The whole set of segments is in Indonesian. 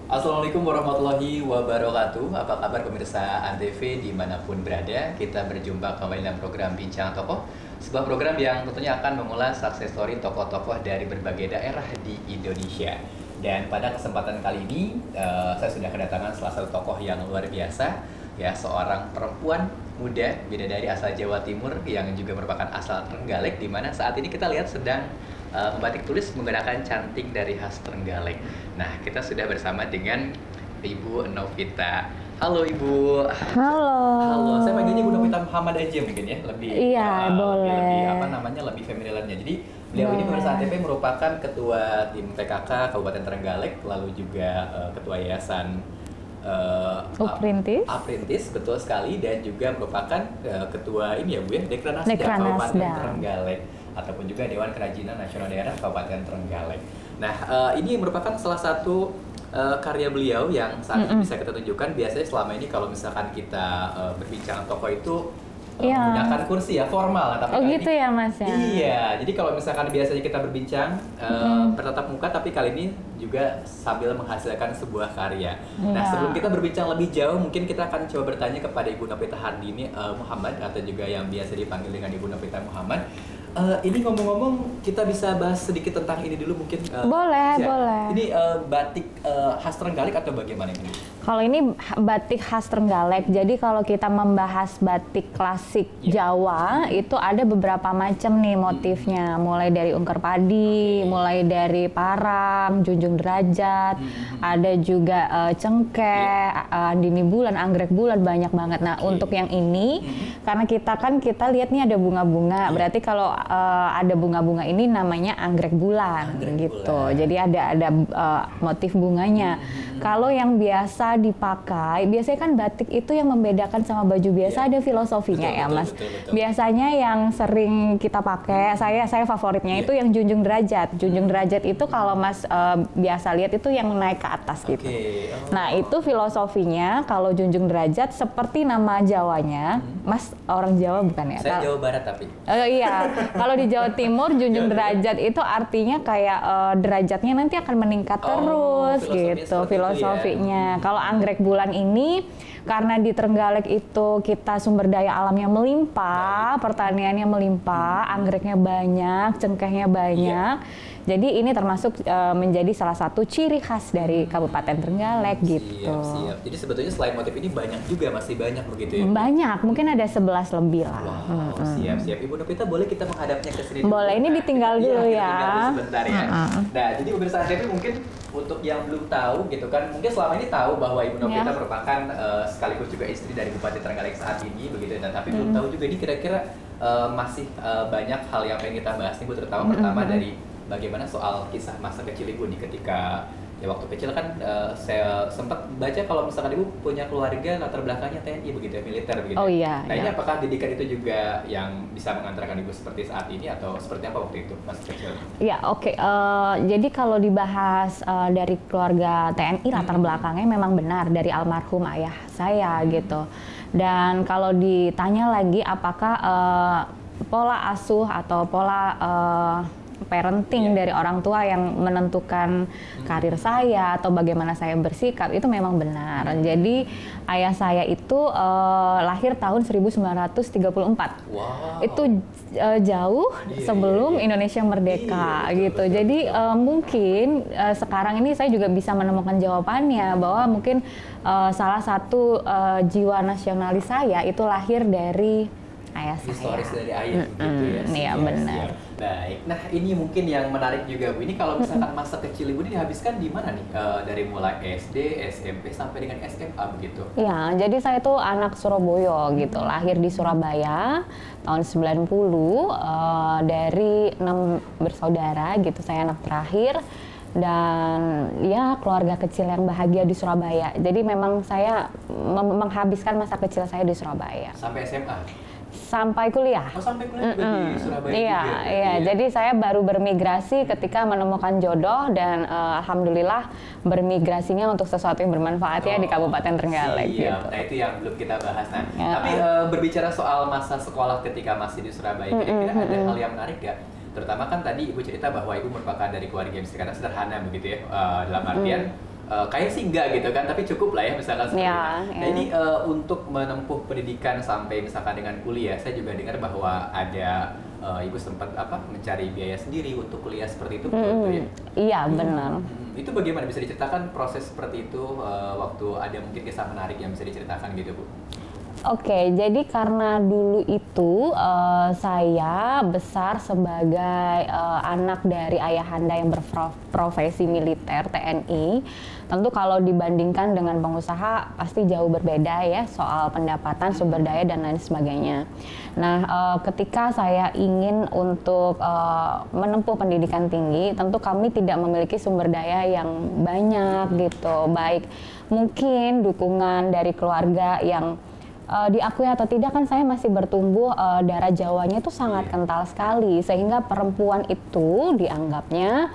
Assalamualaikum warahmatullahi wabarakatuh. Apa kabar pemirsa Antv dimanapun berada? Kita berjumpa kembali dalam program Bincang Tokoh, sebuah program yang tentunya akan mengulas sukses story tokoh-tokoh dari berbagai daerah di Indonesia. Dan pada kesempatan kali ini, saya sudah kedatangan salah satu tokoh yang luar biasa, ya, seorang perempuan muda bidadari asal Jawa Timur yang juga merupakan asal Trenggalek, di mana saat ini kita lihat sedang membatik tulis menggunakan cantik dari khas Trenggalek. Nah, kita sudah bersama dengan Ibu Novita. Halo Ibu. Halo. Halo, saya panggilnya Ibu Novita Muhammad aja mungkin ya, lebih Iya, boleh. lebih familiarnya. Jadi beliau ini pemirsa ATV merupakan ketua tim PKK Kabupaten Trenggalek, lalu juga ketua yayasan Aprintis, betul sekali, dan juga merupakan ketua ini ya Bu ya, Dekranasda Kabupaten Trenggalek, ataupun juga Dewan Kerajinan Nasional Daerah Kabupaten Trenggalek. Nah, ini merupakan salah satu karya beliau yang saat ini bisa kita tunjukkan. Biasanya selama ini kalau misalkan kita berbincang tokoh itu menggunakan kursi ya, formal. Tapi gitu ini, ya Mas ya? Iya, jadi kalau misalkan biasanya kita berbincang bertatap muka, tapi kali ini juga sambil menghasilkan sebuah karya. Nah, sebelum kita berbincang lebih jauh, mungkin kita akan coba bertanya kepada Ibu Novita Hardini Muhammad, atau juga yang biasa dipanggil dengan Ibu Novita Muhammad. Ini ngomong-ngomong, kita bisa bahas sedikit tentang ini dulu mungkin? Boleh. Ini batik khas Trenggalek atau bagaimana ini? Kalau ini batik khas Trenggalek, jadi kalau kita membahas batik klasik Jawa, itu ada beberapa macam nih motifnya. Mulai dari ungker padi, mulai dari parang, junjung derajat, ada juga cengkeh, dini bulan, anggrek bulan, banyak banget. Nah, untuk yang ini, karena kita lihat nih ada bunga-bunga, berarti kalau ada bunga-bunga ini namanya anggrek bulan gitu. Jadi ada motif bunganya. Kalau yang biasa dipakai, biasanya kan batik itu yang membedakan sama baju biasa ada filosofinya ya Mas. Betul. Biasanya yang sering kita pakai, saya favoritnya itu yang junjung derajat. Junjung derajat itu kalau Mas biasa lihat itu yang naik ke atas gitu. Nah, itu filosofinya kalau junjung derajat seperti nama Jawanya. Mas orang Jawa bukan ya? Saya Jawa Barat tapi. Iya. Kalau di Jawa Timur junjung derajat itu artinya kayak derajatnya nanti akan meningkat terus gitu filosofinya. Ya. Kalau anggrek bulan ini karena di Trenggalek itu kita sumber daya alamnya melimpah, pertaniannya melimpah, anggreknya banyak, cengkehnya banyak. Jadi ini termasuk menjadi salah satu ciri khas dari Kabupaten Trenggalek gitu. Siap. Jadi sebetulnya selain motif ini masih banyak begitu ya? Banyak, mungkin ada 11 lebih lah. Wow, siap. Ibu Novita, boleh kita menghadapnya ke sini? Boleh, ini ditinggal dulu ya. Ditinggal dulu sebentar ya. Nah, jadi pemirsa ATV mungkin untuk yang belum tahu gitu kan, mungkin selama ini tahu bahwa Ibu Novita merupakan sekaligus juga istri dari Bupati Trenggalek saat ini begitu, dan tapi belum tahu juga ini kira-kira masih banyak hal yang pengen kita bahas nih Bu, terutama pertama dari bagaimana soal kisah masa kecil Ibu nih ketika ya waktu kecil kan saya sempat baca kalau misalkan Ibu punya keluarga latar belakangnya TNI begitu ya, militer begitu. Oh iya. Nah, ini apakah didikan itu juga yang bisa mengantarkan Ibu seperti saat ini atau seperti apa waktu itu masa kecil? Ya, oke. Jadi kalau dibahas dari keluarga TNI latar belakangnya memang benar dari almarhum ayah saya gitu. Dan kalau ditanya lagi apakah pola asuh atau pola parenting dari orang tua yang menentukan karir saya atau bagaimana saya bersikap itu memang benar. Jadi ayah saya itu lahir tahun 1934. Wow. Itu jauh sebelum Indonesia merdeka gitu. Betul. Jadi mungkin sekarang ini saya juga bisa menemukan jawabannya bahwa mungkin salah satu jiwa nasionalis saya itu lahir dari ayah saya. Historis dari ayah gitu ya. Iya, benar. Baik, nah ini mungkin yang menarik juga Bu. Ini kalau misalkan masa kecil Ibu ini dihabiskan di mana nih? Dari mulai SD, SMP sampai dengan SMA begitu? Ya, jadi saya tuh anak Surabaya gitu, lahir di Surabaya tahun 90, dari 6 bersaudara gitu, saya anak terakhir. Dan ya keluarga kecil yang bahagia di Surabaya. Jadi memang saya menghabiskan masa kecil saya di Surabaya. Sampai SMA? Sampai kuliah. Oh, sampai kuliah juga di Surabaya. Iya. Jadi saya baru bermigrasi ketika menemukan jodoh dan alhamdulillah bermigrasinya untuk sesuatu yang bermanfaat ya di Kabupaten Trenggalek. Gitu. Nah, itu yang belum kita bahas. Nah, tapi berbicara soal masa sekolah ketika masih di Surabaya, kira-kira ada hal yang menarik gak? Terutama kan tadi Ibu cerita bahwa Ibu merupakan dari keluarga yang kadang sederhana begitu ya, dalam artian kayak sih enggak gitu kan, tapi cukup lah ya misalkan seperti Ya, itu. Nah ini untuk menempuh pendidikan sampai misalkan dengan kuliah, saya juga dengar bahwa ada ibu sempat mencari biaya sendiri untuk kuliah seperti itu, betul ya? Iya benar. Itu bagaimana, bisa diceritakan proses seperti itu waktu ada mungkin kisah menarik yang bisa diceritakan gitu Bu? Oke, jadi karena dulu itu saya besar sebagai anak dari ayahanda yang berprofesi militer TNI. Tentu kalau dibandingkan dengan pengusaha pasti jauh berbeda ya soal pendapatan, sumber daya dan lain sebagainya. Nah, ketika saya ingin untuk menempuh pendidikan tinggi, tentu kami tidak memiliki sumber daya yang banyak gitu. Baik mungkin dukungan dari keluarga yang diakui atau tidak, kan saya masih bertumbuh darah Jawanya itu sangat kental sekali, sehingga perempuan itu dianggapnya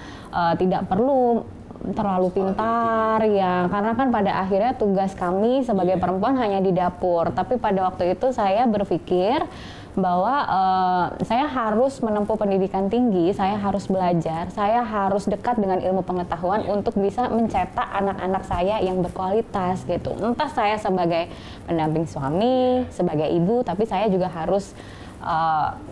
tidak perlu terlalu pintar ya, karena kan pada akhirnya tugas kami sebagai perempuan hanya di dapur. Tapi pada waktu itu saya berpikir bahwa saya harus menempuh pendidikan tinggi, saya harus belajar, saya harus dekat dengan ilmu pengetahuan untuk bisa mencetak anak-anak saya yang berkualitas gitu. Entah saya sebagai pendamping suami, sebagai ibu, tapi saya juga harus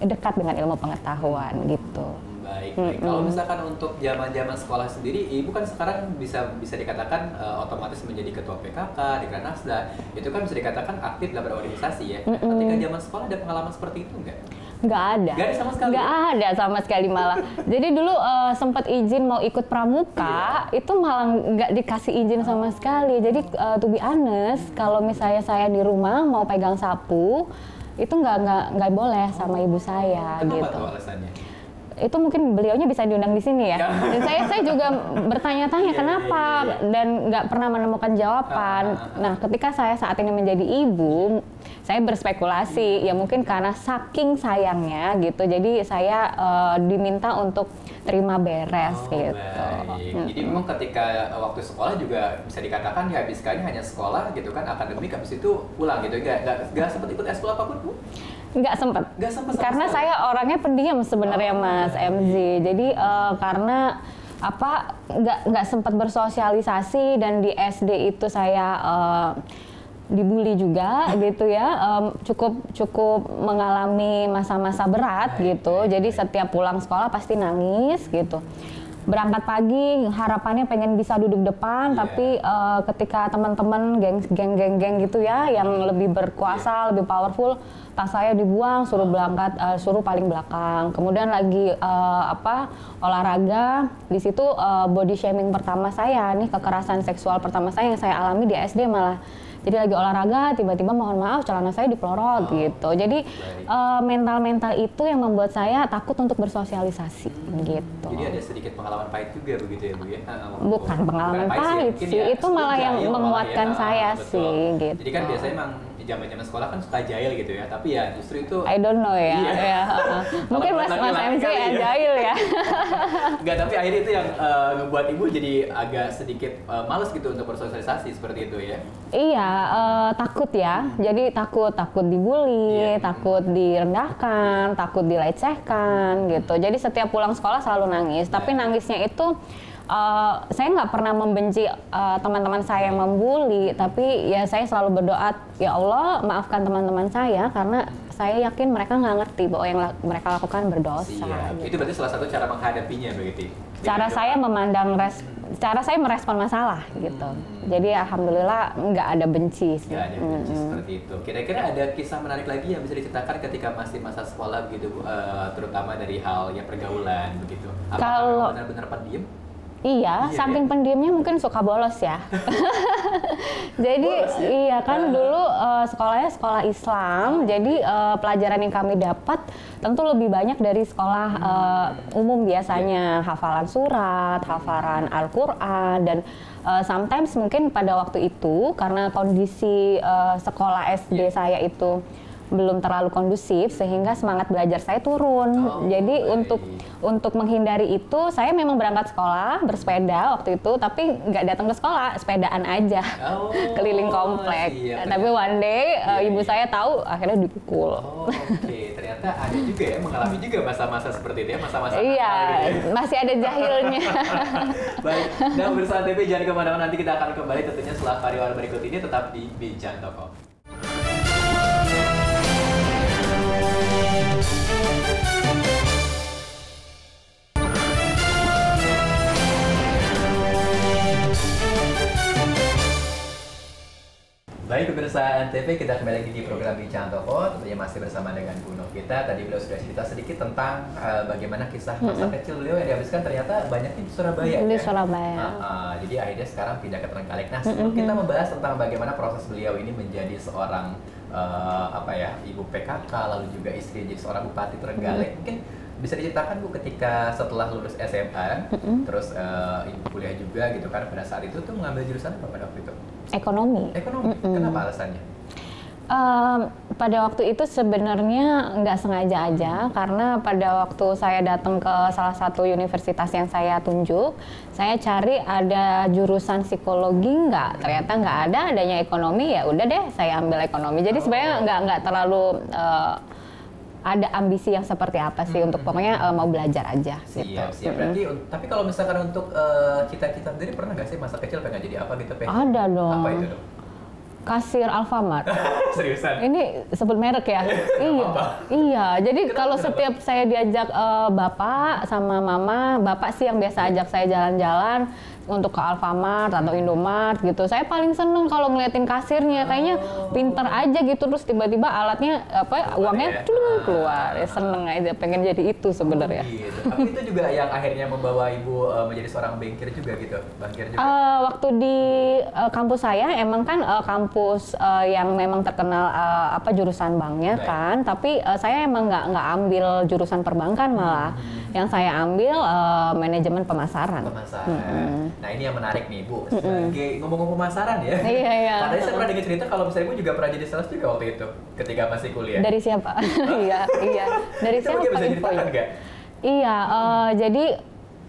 dekat dengan ilmu pengetahuan gitu. Baik. Kalau misalkan untuk zaman sekolah sendiri, ibu kan sekarang bisa dikatakan otomatis menjadi ketua PKK di Granasda. Itu kan bisa dikatakan aktif dalam berorganisasi ya. Ketika zaman sekolah ada pengalaman seperti itu nggak? Nggak ada. Nggak ada sama sekali? Nggak ada sama sekali malah. Jadi dulu sempat izin mau ikut pramuka, itu malah nggak dikasih izin sama sekali. Jadi to be honest, kalau misalnya saya di rumah mau pegang sapu, itu nggak boleh sama ibu saya. Kenapa gitu. tuh alasannya? Itu mungkin beliaunya bisa diundang di sini ya. Dan saya juga bertanya-tanya kenapa dan nggak pernah menemukan jawaban. Nah, ketika saya saat ini menjadi ibu, saya berspekulasi ya mungkin karena saking sayangnya gitu. Jadi saya diminta untuk terima beres gitu. Baik. Jadi memang ketika waktu sekolah juga bisa dikatakan dihabiskannya hanya sekolah gitu kan, akademik, habis itu pulang gitu. Nggak sempat ikut eskul apapun Bu? Nggak sempat. Karena saya orangnya pendiam sebenarnya Mas MZ. Jadi karena nggak sempat bersosialisasi, dan di SD itu saya dibully juga gitu ya, cukup mengalami masa-masa berat gitu. Jadi setiap pulang sekolah pasti nangis gitu. Berangkat pagi harapannya pengen bisa duduk depan, tapi ketika teman-teman geng gitu ya yang lebih berkuasa, lebih powerful, tas saya dibuang, suruh berangkat, suruh paling belakang. Kemudian lagi olahraga, di situ body shaming pertama saya nih, kekerasan seksual pertama saya yang saya alami di SD malah. Jadi lagi olahraga, tiba-tiba mohon maaf celana saya dipelorot gitu. Jadi mental-mental itu yang membuat saya takut untuk bersosialisasi gitu. Jadi ada sedikit pengalaman pahit juga begitu ya Bu ya? Bukan pengalaman pahit sih, ya, itu malah yang menguatkan saya betul. sih gitu. Jadi kan biasanya emang zaman sekolah kan suka jahil gitu ya, tapi ya justru itu I don't know ya. Mungkin Mas MC ya jahil ya. Enggak, tapi akhirnya itu yang ngebuat ibu jadi agak sedikit males gitu untuk bersosialisasi seperti itu ya. Iya, takut ya. Jadi takut dibully, takut direndahkan, takut dilecehkan gitu. Jadi setiap pulang sekolah selalu nangis. Tapi nangisnya itu saya nggak pernah membenci teman-teman saya yang membuli, tapi ya saya selalu berdoa, ya Allah maafkan teman-teman saya karena saya yakin mereka nggak ngerti bahwa yang mereka lakukan berdosa. Gitu. Itu berarti salah satu cara menghadapinya begitu. Cara saya merespon masalah gitu. Jadi alhamdulillah nggak ada benci. Nggak ada benci seperti itu. Kira-kira ada kisah menarik lagi yang bisa diceritakan ketika masih masa sekolah begitu, terutama dari hal ya pergaulan begitu. Apakah benar-benar pendiam? Iya, saking pendiamnya mungkin suka bolos ya. Jadi bolos, ya? Iya kan dulu sekolahnya sekolah Islam, jadi pelajaran yang kami dapat tentu lebih banyak dari sekolah umum biasanya, hafalan surat, hafalan Al-Quran, dan sometimes mungkin pada waktu itu karena kondisi sekolah SD saya itu belum terlalu kondusif sehingga semangat belajar saya turun. Jadi untuk menghindari itu saya memang berangkat sekolah bersepeda waktu itu, tapi nggak datang ke sekolah, sepedaan aja keliling komplek. Tapi one day ibu saya tahu, akhirnya dipukul. Oke, ternyata ternyata ada juga ya, mengalami juga masa-masa seperti itu ya, masa-masa Iya, gitu ya. masih ada jahilnya. Baik, dan pemirsa TV jangan kemana-mana, nanti kita akan kembali tentunya setelah pariwara berikut ini, tetap di Bincang Tokoh. Baik pemirsa Antv, kita kembali lagi di program Bincang Tokoh, tentunya masih bersama dengan Bu Novita. Tadi beliau sudah cerita sedikit tentang bagaimana kisah masa kecil beliau yang dihabiskan ternyata banyaknya di Surabaya. Di ya? Surabaya. Jadi akhirnya sekarang pindah ke Trenggalek. Nah, sebelum kita membahas tentang bagaimana proses beliau ini menjadi seorang ibu PKK, lalu juga istri jadi seorang bupati Trenggalek, mungkin bisa diceritakan Bu, ketika setelah lulus SMA, terus ibu kuliah juga gitu kan, pada saat itu tuh mengambil jurusan apa pada waktu itu? Ekonomi. Ekonomi. Kenapa alasannya? Pada waktu itu sebenarnya nggak sengaja aja, karena pada waktu saya datang ke salah satu universitas yang saya tunjuk, saya cari ada jurusan psikologi ternyata nggak ada, adanya ekonomi, ya udah deh saya ambil ekonomi. Jadi sebenarnya nggak terlalu ada ambisi yang seperti apa sih, untuk pokoknya mau belajar aja. Siap. Berarti, tapi kalau misalkan untuk cita-cita sendiri, pernah nggak sih masa kecil pengen jadi apa gitu? Ada dong. Apa itu dong? Kasir Alfamart. Seriusan? Ini sebut merek ya? Iya. Jadi kalau setiap saya diajak bapak sama mama, bapak sih yang biasa ajak saya jalan-jalan untuk ke Alfamart atau Indomart gitu. Saya paling seneng kalau ngeliatin kasirnya, kayaknya pinter aja gitu, terus tiba-tiba alatnya uangnya keluar. Ya, seneng aja, pengen jadi itu sebenarnya. Gitu. Tapi itu juga yang akhirnya membawa ibu menjadi seorang bankir juga gitu, bankir juga. Waktu di kampus saya emang kan kampus yang memang terkenal jurusan banknya kan, tapi saya emang nggak ambil jurusan perbankan, malah yang saya ambil manajemen pemasaran. Nah ini yang menarik nih Bu, sebagai ngomong-ngomong pemasaran ya. Iya. Karena saya pernah dengar cerita kalau misalnya Ibu juga pernah jadi sales juga waktu itu, ketika masih kuliah. Dari siapa? Iya. Dari itu siapa? Bisa ceritakan nggak? Iya, jadi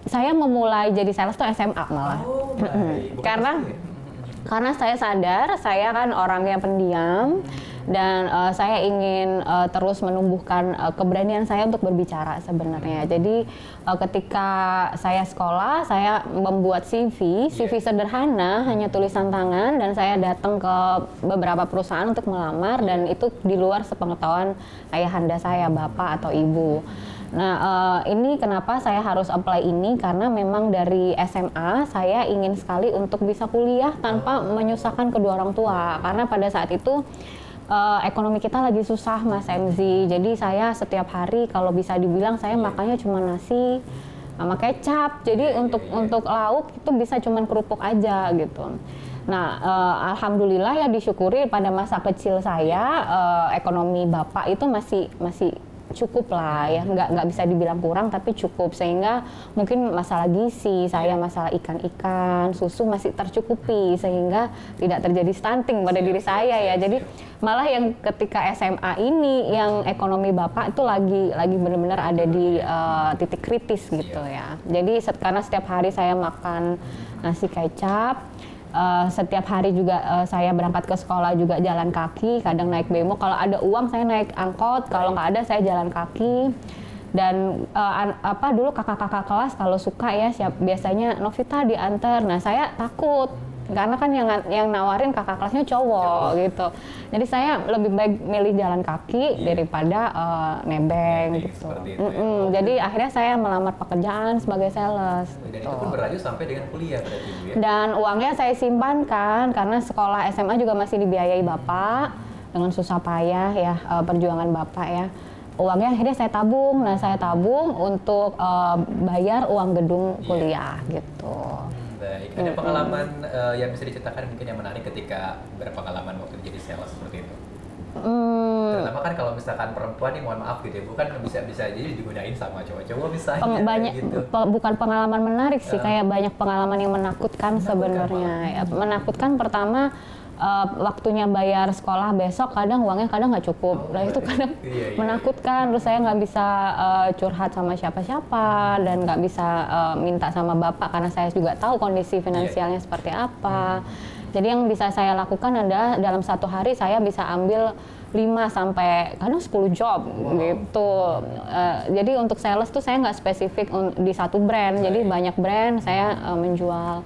saya memulai jadi sales tuh SMA malah. Oh, baik. Karena saya sadar saya kan orang yang pendiam, dan saya ingin terus menumbuhkan keberanian saya untuk berbicara sebenarnya. Jadi ketika saya sekolah, saya membuat CV sederhana, hanya tulisan tangan, dan saya datang ke beberapa perusahaan untuk melamar, dan itu di luar sepengetahuan ayahanda saya, bapak atau ibu. Nah, ini kenapa saya harus apply ini, karena memang dari SMA saya ingin sekali untuk bisa kuliah tanpa menyusahkan kedua orang tua, karena pada saat itu ekonomi kita lagi susah, Mas MZ. Jadi saya setiap hari kalau bisa dibilang saya makannya cuma nasi sama kecap. Jadi untuk lauk itu bisa cuma kerupuk aja gitu. Nah, alhamdulillah ya, disyukuri pada masa kecil saya ekonomi bapak itu masih cukup lah ya, nggak bisa dibilang kurang, tapi cukup, sehingga mungkin masalah gizi saya, masalah ikan, susu masih tercukupi, sehingga tidak terjadi stunting pada diri saya ya. Jadi malah yang ketika SMA ini yang ekonomi bapak itu lagi benar-benar ada di titik kritis gitu ya. Jadi karena setiap hari saya makan nasi kecap, setiap hari juga saya berangkat ke sekolah juga jalan kaki, kadang naik bemo. Kalau ada uang saya naik angkot, kalau nggak ada saya jalan kaki. Dan dulu kakak-kakak kelas kalau suka ya biasanya Novita diantar. Nah saya takut, karena kan yang nawarin kakak kelasnya cowok gitu. Jadi saya lebih baik milih jalan kaki daripada nebeng gitu. Jadi akhirnya saya melamar pekerjaan sebagai sales. Dan itu pun berlanjut sampai dengan kuliah berarti Bu ya? Dan uangnya saya simpankan, karena sekolah SMA juga masih dibiayai bapak dengan susah payah ya, perjuangan bapak ya. Uangnya akhirnya saya tabung. Nah saya tabung untuk bayar uang gedung kuliah gitu. Baik, ada pengalaman yang bisa diceritakan mungkin yang menarik ketika berpengalaman waktu jadi sales seperti itu? Terutama kan kalau misalkan perempuan nih, mohon maaf gitu ya, bukan bisa jadi digunain sama cowok-cowok misalnya. Banyak gitu. Bukan pengalaman menarik sih, kayak banyak pengalaman yang menakutkan sebenarnya. Menakutkan pertama, waktunya bayar sekolah besok kadang uangnya nggak cukup. Nah itu kadang menakutkan. Terus saya nggak bisa curhat sama siapa-siapa, dan nggak bisa minta sama bapak karena saya juga tahu kondisi finansialnya seperti apa. Jadi yang bisa saya lakukan adalah dalam satu hari saya bisa ambil 5 sampai kadang 10 job gitu. Jadi untuk sales tuh saya nggak spesifik di satu brand, jadi banyak brand saya menjual.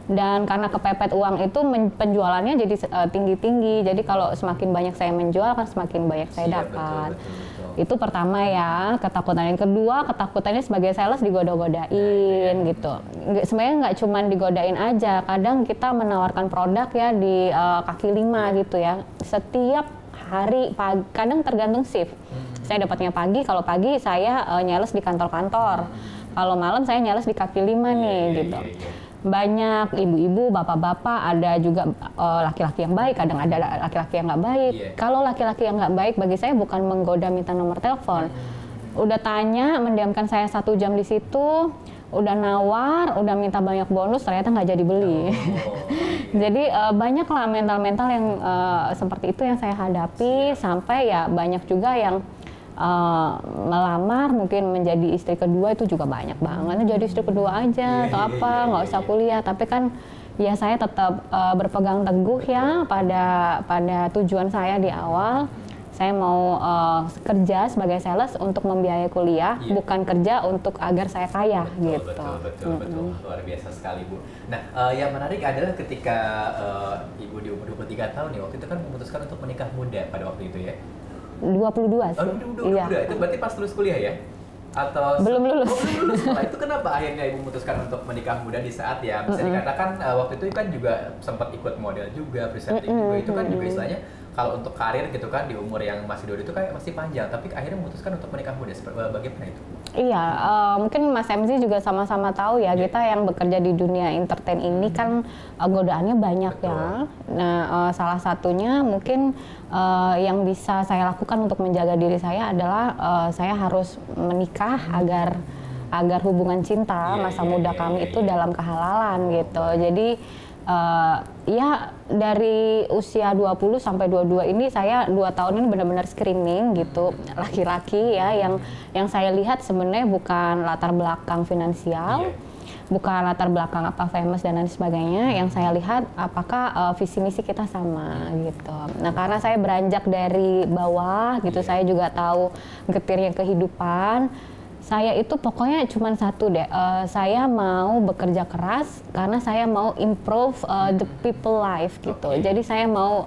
Dan karena kepepet uang itu penjualannya jadi tinggi-tinggi. Jadi kalau semakin banyak saya menjual kan semakin banyak saya dapat. Betul. Itu pertama ya, ketakutan. Yang kedua, ketakutannya sebagai sales digoda-godain gitu. Sebenarnya nggak cuma digodain aja, kadang kita menawarkan produk ya di kaki lima gitu ya. Setiap hari, pagi, kadang tergantung shift. Saya dapatnya pagi, kalau pagi saya nyales di kantor-kantor. Kalau malam saya nyales di kaki lima nih gitu. Banyak ibu-ibu, bapak-bapak, ada juga laki-laki yang baik, kadang ada laki-laki yang nggak baik. Kalau laki-laki yang nggak baik bagi saya bukan menggoda minta nomor telepon. Udah tanya, mendiamkan saya 1 jam di situ, udah nawar, udah minta banyak bonus, ternyata nggak jadi beli. Jadi banyak lah mental-mental yang seperti itu yang saya hadapi, sampai ya banyak juga yang melamar mungkin menjadi istri kedua, itu juga banyak banget. Jadi istri kedua aja atau apa, nggak usah kuliah. Tapi kan ya saya tetap berpegang teguh ya pada tujuan saya di awal. Saya mau kerja sebagai sales untuk membiayai kuliah, bukan kerja untuk agar saya kaya gitu. Betul. Luar biasa sekali, Bu. Nah, yang menarik adalah ketika Ibu di umur 23 tahun nih, waktu itu kan memutuskan untuk menikah muda pada waktu itu ya? 22 sih. Iya. Itu berarti pas lulus kuliah ya? Atau belum lulus. Setelah itu kenapa akhirnya Ibu memutuskan untuk menikah muda di saat yang bisa dikatakan waktu itu kan juga sempat ikut model juga, presenting juga, itu kan juga istilahnya kalau untuk karir gitu kan di umur yang masih dulu itu kayak masih panjang, tapi akhirnya memutuskan untuk menikah muda. Bagaimana itu? Iya, mungkin Mas MC juga sama-sama tahu ya, kita yang bekerja di dunia entertain ini kan godaannya banyak. Betul. Ya. Nah, salah satunya mungkin yang bisa saya lakukan untuk menjaga diri saya adalah saya harus menikah agar hubungan cinta masa muda kami itu dalam kehalalan gitu. Jadi ya dari usia 20 sampai 22 ini saya 2 tahun ini benar-benar screening gitu laki-laki ya yang saya lihat sebenarnya bukan latar belakang finansial, bukan latar belakang apa famous dan lain sebagainya. Yang saya lihat apakah visi misi kita sama gitu. Nah, karena saya beranjak dari bawah gitu, saya juga tahu getirnya kehidupan. Saya itu pokoknya cuma satu deh, saya mau bekerja keras karena saya mau improve the people life gitu. Jadi saya mau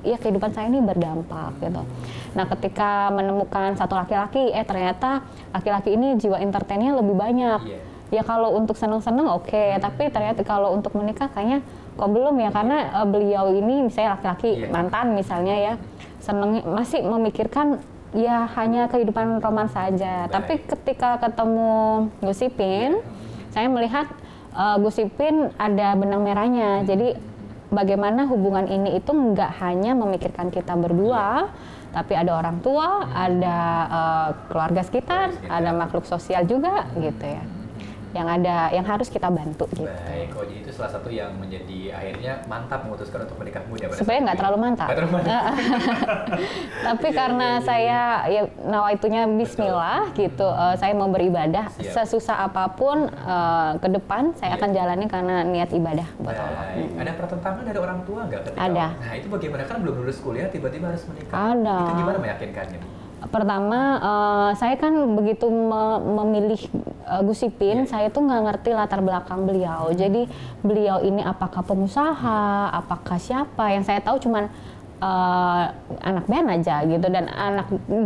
ya kehidupan saya ini berdampak gitu. Nah, ketika menemukan satu laki-laki, ternyata laki-laki ini jiwa entertainnya lebih banyak. Ya kalau untuk seneng-seneng oke, tapi ternyata kalau untuk menikah kayaknya kok belum ya, karena beliau ini misalnya laki-laki mantan misalnya ya, seneng masih memikirkan ya hanya kehidupan romansa saja. Tapi ketika ketemu Gus Ipin, saya melihat Gus Ipin ada benang merahnya. Jadi bagaimana hubungan ini itu nggak hanya memikirkan kita berdua, tapi ada orang tua, ada keluarga sekitar, ada makhluk sosial juga gitu ya. Yang harus kita bantu gitu. Baik, jadi itu salah satu yang menjadi akhirnya mantap memutuskan untuk menikah muda. Sebenarnya nggak terlalu mantap. Tapi karena saya ya nawaitunya Bismillah gitu, saya mau beribadah sesusah apapun ke depan saya akan jalani karena niat ibadah buat Allah. Ada pertentangan dari orang tua nggak ketika? Ada. Nah, itu bagaimana, kan belum lulus kuliah tiba-tiba harus menikah? Ada. Itu gimana meyakinkannya? Pertama, saya kan begitu memilih Gus Ipin, saya tuh nggak ngerti latar belakang beliau. Jadi beliau ini apakah pengusaha, apakah siapa? Yang saya tahu cuman anak band aja gitu, dan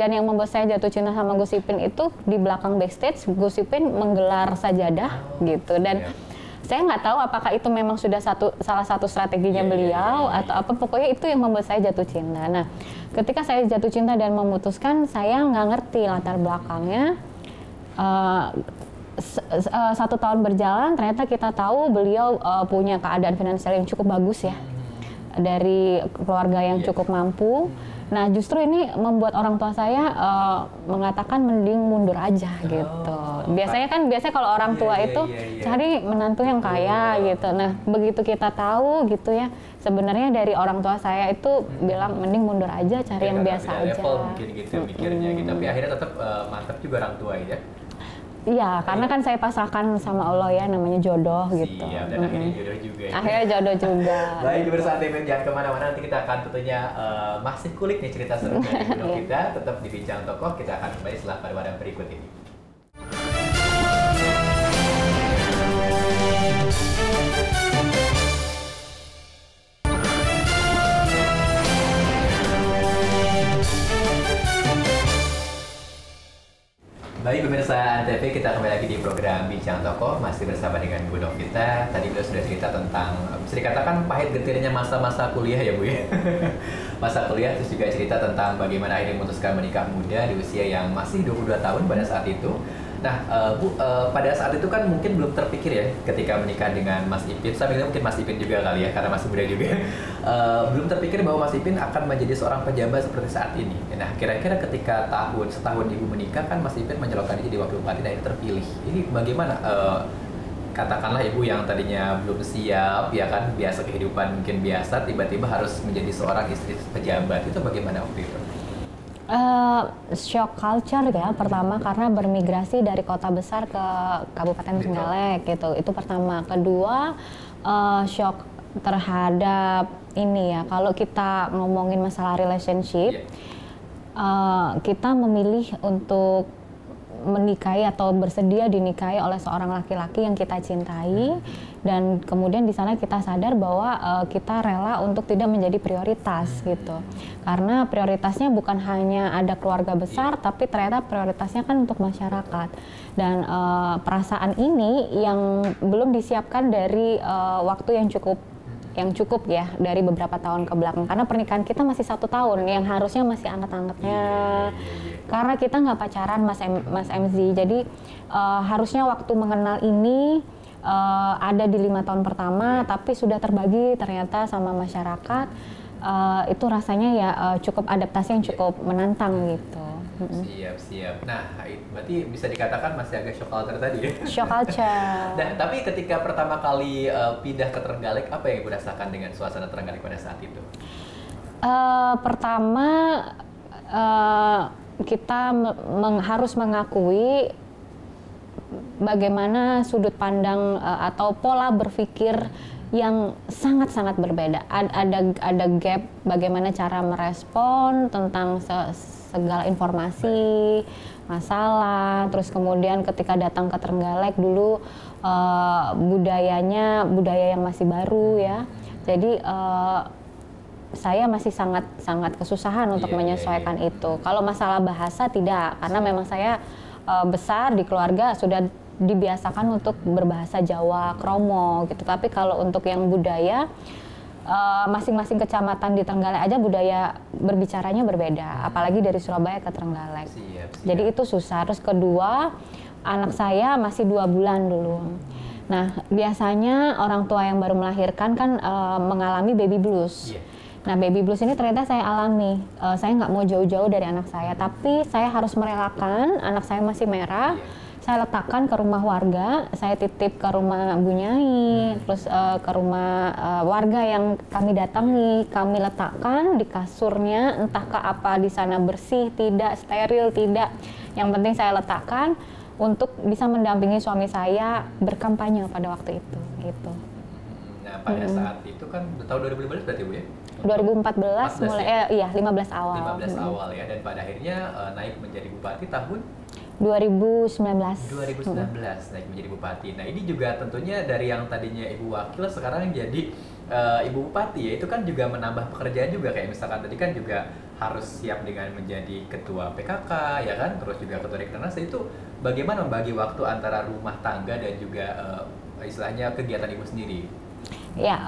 yang membuat saya jatuh cinta sama Gus Ipin itu di belakang backstage Gus Ipin menggelar sajadah gitu, dan saya nggak tahu apakah itu memang sudah salah satu strateginya beliau atau apa, pokoknya itu yang membuat saya jatuh cinta. Nah, ketika saya jatuh cinta dan memutuskan, saya nggak ngerti latar belakangnya. 1 tahun berjalan, ternyata kita tahu beliau punya keadaan finansial yang cukup bagus ya, dari keluarga yang cukup mampu. Nah, justru ini membuat orang tua saya mengatakan mending mundur aja gitu. Biasanya kalau orang tua itu cari menantu yang kaya gitu. Nah, begitu kita tahu gitu ya, sebenarnya dari orang tua saya itu bilang mending mundur aja, cari yang biasa aja. Level mungkin gitu mikirnya gitu. Tapi akhirnya tetap mantap juga orang tua ya. Iya, karena kan saya pasrahkan sama Allah ya, namanya jodoh gitu. Siap, dan akhirnya jodoh juga ya. Akhirnya jodoh juga. Baik, pemirsa ANTV jangan kemana-mana, nanti kita akan tentunya masih kulik nih cerita seru dari blog kita, tetap di Bincang Tokoh, kita akan kembali setelah pariwara berikut ini. Baik pemirsa ANTV, kita kembali lagi di program Bincang Tokoh, masih bersama dengan Bu Novita. Tadi beliau sudah cerita tentang, bisa dikatakan pahit getirnya masa-masa kuliah ya Bu ya. Masa kuliah, terus juga cerita tentang bagaimana akhirnya memutuskan menikah muda di usia yang masih 22 tahun pada saat itu. Nah Bu, pada saat itu kan mungkin belum terpikir ya ketika menikah dengan Mas Ipin. Saya bilang mungkin Mas Ipin juga kali ya, karena masih muda juga. Belum terpikir bahwa Mas Ipin akan menjadi seorang pejabat seperti saat ini. Nah kira-kira ketika setahun Ibu menikah kan Mas Ipin menyalurkan diri jadi wakil bupati dan terpilih. Ini bagaimana? Katakanlah Ibu yang tadinya belum siap, ya kan, biasa kehidupan mungkin biasa, tiba-tiba harus menjadi seorang istri pejabat. Itu bagaimana waktu itu? Shock culture ya pertama, karena bermigrasi dari kota besar ke Kabupaten Trenggalek gitu, itu pertama. Kedua, shock terhadap ini ya, kalau kita ngomongin masalah relationship, kita memilih untuk menikahi atau bersedia dinikahi oleh seorang laki-laki yang kita cintai, dan kemudian di sana kita sadar bahwa kita rela untuk tidak menjadi prioritas gitu, karena prioritasnya bukan hanya ada keluarga besar, tapi ternyata prioritasnya kan untuk masyarakat. Dan perasaan ini yang belum disiapkan dari waktu yang cukup ya, dari beberapa tahun ke belakang, karena pernikahan kita masih 1 tahun yang harusnya masih anget-angetnya, karena kita nggak pacaran Mas MZ, jadi harusnya waktu mengenal ini ada di 5 tahun pertama, tapi sudah terbagi ternyata sama masyarakat. Itu rasanya ya cukup adaptasi yang cukup menantang gitu. Siap. Nah, berarti bisa dikatakan masih agak shock culture tadi ya? Shock culture. Nah, tapi ketika pertama kali pindah ke Trenggalek, apa yang Ibu rasakan dengan suasana Trenggalek pada saat itu? Pertama, kita harus mengakui bagaimana sudut pandang atau pola berpikir yang sangat-sangat berbeda. Ada gap bagaimana cara merespon tentang segala informasi, masalah, terus kemudian ketika datang ke Trenggalek dulu budaya yang masih baru ya, jadi saya masih sangat kesusahan untuk menyesuaikan itu. Kalau masalah bahasa tidak, karena memang saya besar di keluarga sudah dibiasakan untuk berbahasa Jawa, Kromo gitu. Tapi kalau untuk yang budaya, masing-masing kecamatan di Trenggalek aja budaya berbicaranya berbeda, apalagi dari Surabaya ke Trenggalek. Jadi itu susah. Terus kedua, anak saya masih 2 bulan dulu. Nah, biasanya orang tua yang baru melahirkan kan mengalami baby blues. Nah, baby blues ini ternyata saya alami. Saya nggak mau jauh-jauh dari anak saya, tapi saya harus merelakan anak saya masih merah. Saya letakkan ke rumah warga, saya titip ke rumah Bu Nyai, terus ke rumah warga yang kami datangi, kami letakkan di kasurnya, entahkah apa di sana bersih, tidak, steril, tidak. Yang penting saya letakkan untuk bisa mendampingi suami saya berkampanye pada waktu itu. Gitu. Nah, pada saat itu kan tahun 2015 berarti Bu ya? 2014 mulai, iya 15 awal. 15 awal ya, dan pada akhirnya naik menjadi bupati tahun 2019 naik menjadi bupati. Nah ini juga tentunya dari yang tadinya ibu wakil sekarang jadi ibu bupati ya, itu kan juga menambah pekerjaan juga, kayak misalkan tadi kan juga harus siap dengan menjadi ketua PKK ya kan, terus juga ketua Dekranasda. Itu bagaimana membagi waktu antara rumah tangga dan juga istilahnya kegiatan ibu sendiri? Ya,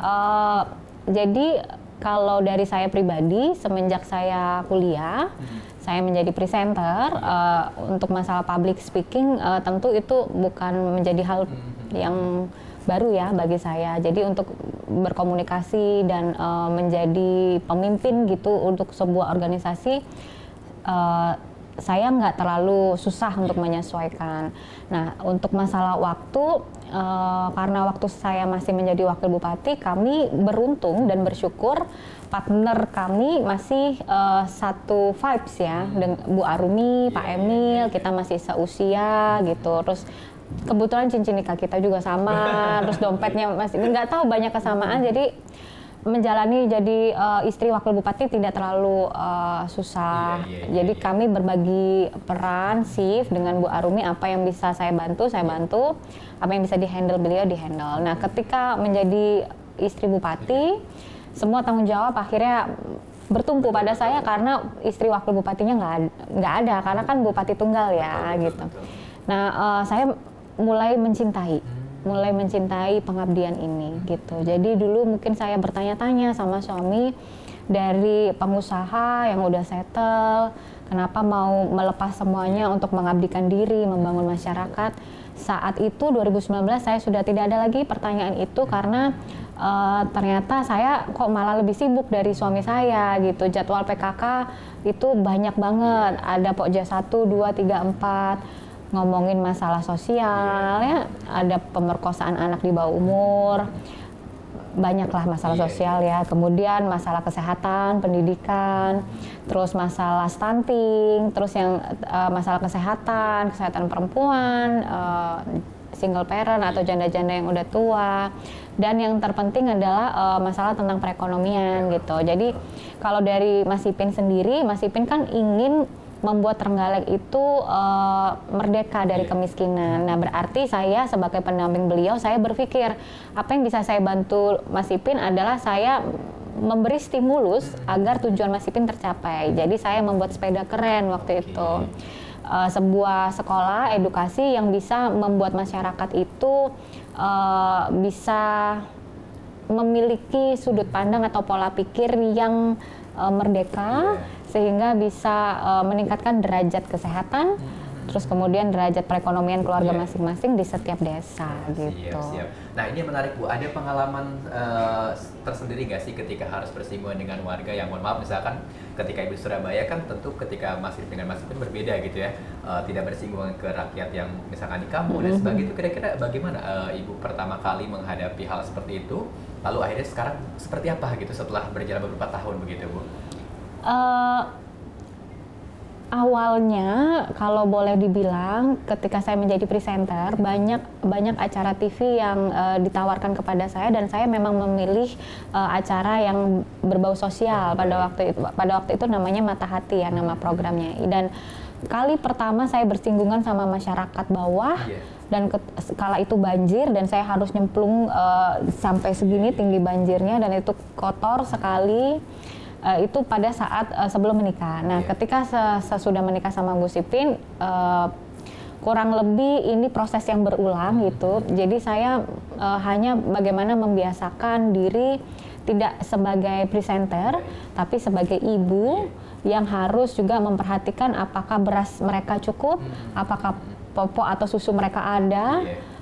jadi kalau dari saya pribadi, semenjak saya kuliah, saya menjadi presenter, untuk masalah public speaking, tentu itu bukan menjadi hal yang baru ya bagi saya. Jadi untuk berkomunikasi dan menjadi pemimpin gitu untuk sebuah organisasi, saya nggak terlalu susah untuk menyesuaikan. Nah, untuk masalah waktu, karena waktu saya masih menjadi wakil bupati, kami beruntung dan bersyukur partner kami masih satu vibes ya, dengan Bu Arumi, Pak Emil, kita masih seusia gitu. Terus kebetulan cincin nikah kita juga sama, terus dompetnya masih, nggak tahu banyak kesamaan, jadi menjalani jadi istri wakil bupati tidak terlalu susah. Jadi kami berbagi peran shift dengan Bu Arumi, apa yang bisa saya bantu, apa yang bisa dihandle beliau dihandle. Nah, ketika menjadi istri bupati, semua tanggung jawab akhirnya bertumpu pada saya karena istri wakil bupatinya nggak ada, karena kan bupati tunggal ya gitu. Nah, saya mulai mencintai pengabdian ini gitu. Jadi dulu mungkin saya bertanya-tanya sama suami, dari pengusaha yang udah settle, kenapa mau melepas semuanya untuk mengabdikan diri, membangun masyarakat. Saat itu 2019 saya sudah tidak ada lagi pertanyaan itu, karena ternyata saya kok malah lebih sibuk dari suami saya gitu. Jadwal PKK itu banyak banget, ada Pokja 1, 2, 3, 4, ngomongin masalah sosial ya, ada pemerkosaan anak di bawah umur, banyaklah masalah sosial ya, kemudian masalah kesehatan, pendidikan, terus masalah stunting, terus yang masalah kesehatan perempuan, single parent atau janda-janda yang udah tua, dan yang terpenting adalah masalah tentang perekonomian gitu. Jadi kalau dari Mas Ipin sendiri, Mas Ipin kan ingin membuat Trenggalek itu merdeka dari kemiskinan. Nah, berarti saya sebagai pendamping beliau, saya berpikir apa yang bisa saya bantu Mas Ipin adalah saya memberi stimulus agar tujuan Mas Ipin tercapai. Jadi saya membuat sepeda keren waktu itu. Sebuah sekolah edukasi yang bisa membuat masyarakat itu bisa memiliki sudut pandang atau pola pikir yang merdeka, sehingga bisa meningkatkan derajat kesehatan, terus kemudian derajat perekonomian keluarga masing-masing di setiap desa gitu. Siap. Nah, ini menarik Bu, ada pengalaman tersendiri nggak sih ketika harus bersinggungan dengan warga yang, mohon maaf, misalkan ketika Ibu Surabaya kan tentu ketika Mas Ipin dengan Mas Ipin berbeda gitu ya, tidak bersinggungan ke rakyat yang misalkan di kampung dan sebagainya, itu kira-kira bagaimana Ibu pertama kali menghadapi hal seperti itu, lalu akhirnya sekarang seperti apa gitu setelah berjalan beberapa tahun begitu Bu? Awalnya kalau boleh dibilang ketika saya menjadi presenter, banyak acara TV yang ditawarkan kepada saya, dan saya memang memilih acara yang berbau sosial. Pada waktu itu namanya Mata Hati ya nama programnya, dan kali pertama saya bersinggungan sama masyarakat bawah, dan kala itu banjir dan saya harus nyemplung sampai segini tinggi banjirnya, dan itu kotor sekali. Itu pada saat sebelum menikah. Nah, ketika sesudah menikah sama Gus Ipin, kurang lebih ini proses yang berulang gitu. Jadi saya hanya bagaimana membiasakan diri tidak sebagai presenter, tapi sebagai ibu yang harus juga memperhatikan apakah beras mereka cukup, apakah popok atau susu mereka ada,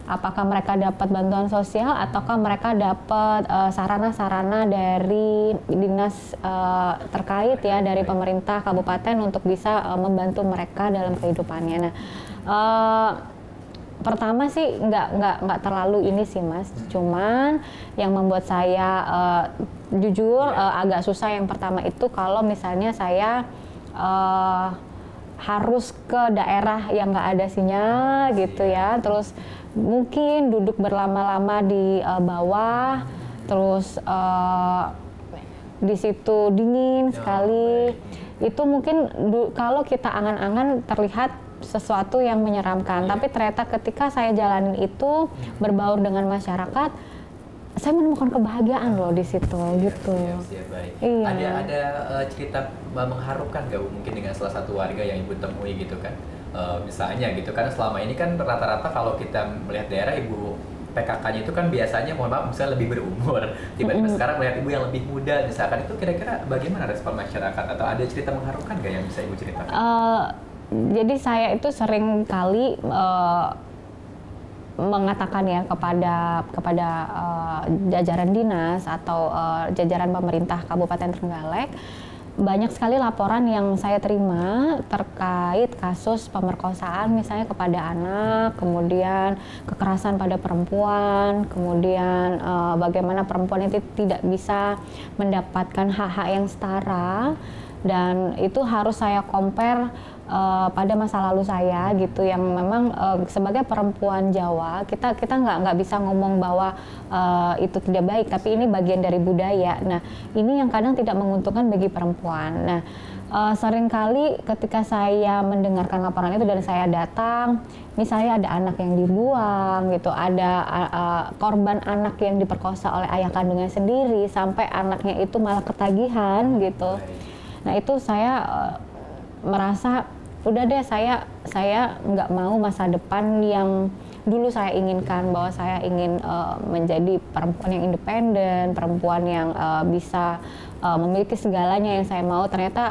apakah mereka dapat bantuan sosial, ataukah mereka dapat sarana-sarana dari dinas terkait ya, dari pemerintah kabupaten untuk bisa membantu mereka dalam kehidupannya. Nah, pertama sih nggak terlalu ini sih Mas, cuman yang membuat saya jujur agak susah yang pertama itu kalau misalnya saya harus ke daerah yang nggak ada sinyal gitu ya, terus mungkin duduk berlama-lama di bawah, terus di situ dingin sekali. Itu mungkin kalau kita angan-angan terlihat sesuatu yang menyeramkan, tapi ternyata ketika saya jalanin itu berbaur dengan masyarakat, saya menemukan kebahagiaan loh di situ gitu. Baik. Iya. Ada cerita mengharukan nggak Bu, mungkin dengan salah satu warga yang Ibu temui gitu kan? Misalnya gitu kan, selama ini kan rata-rata kalau kita melihat daerah Ibu PKK-nya itu kan biasanya, mohon maaf, misalnya lebih berumur, tiba-tiba sekarang melihat Ibu yang lebih muda misalkan, itu kira-kira bagaimana respon masyarakat, atau ada cerita mengharukan nggak yang bisa Ibu ceritakan? Jadi saya itu sering kali mengatakan ya kepada jajaran dinas atau jajaran pemerintah Kabupaten Trenggalek, banyak sekali laporan yang saya terima terkait kasus pemerkosaan misalnya kepada anak, kemudian kekerasan pada perempuan, kemudian bagaimana perempuan itu tidak bisa mendapatkan hak-hak yang setara, dan itu harus saya compare pada masa lalu saya gitu, yang memang sebagai perempuan Jawa kita nggak bisa ngomong bahwa itu tidak baik, tapi ini bagian dari budaya. Nah, ini yang kadang tidak menguntungkan bagi perempuan. Nah, seringkali ketika saya mendengarkan laporan itu dan saya datang, misalnya ada anak yang dibuang gitu, ada korban anak yang diperkosa oleh ayah kandungnya sendiri, sampai anaknya itu malah ketagihan gitu. Nah, itu saya merasa udah deh, saya nggak mau masa depan yang dulu saya inginkan, bahwa saya ingin menjadi perempuan yang independen, perempuan yang bisa memiliki segalanya yang saya mau. Ternyata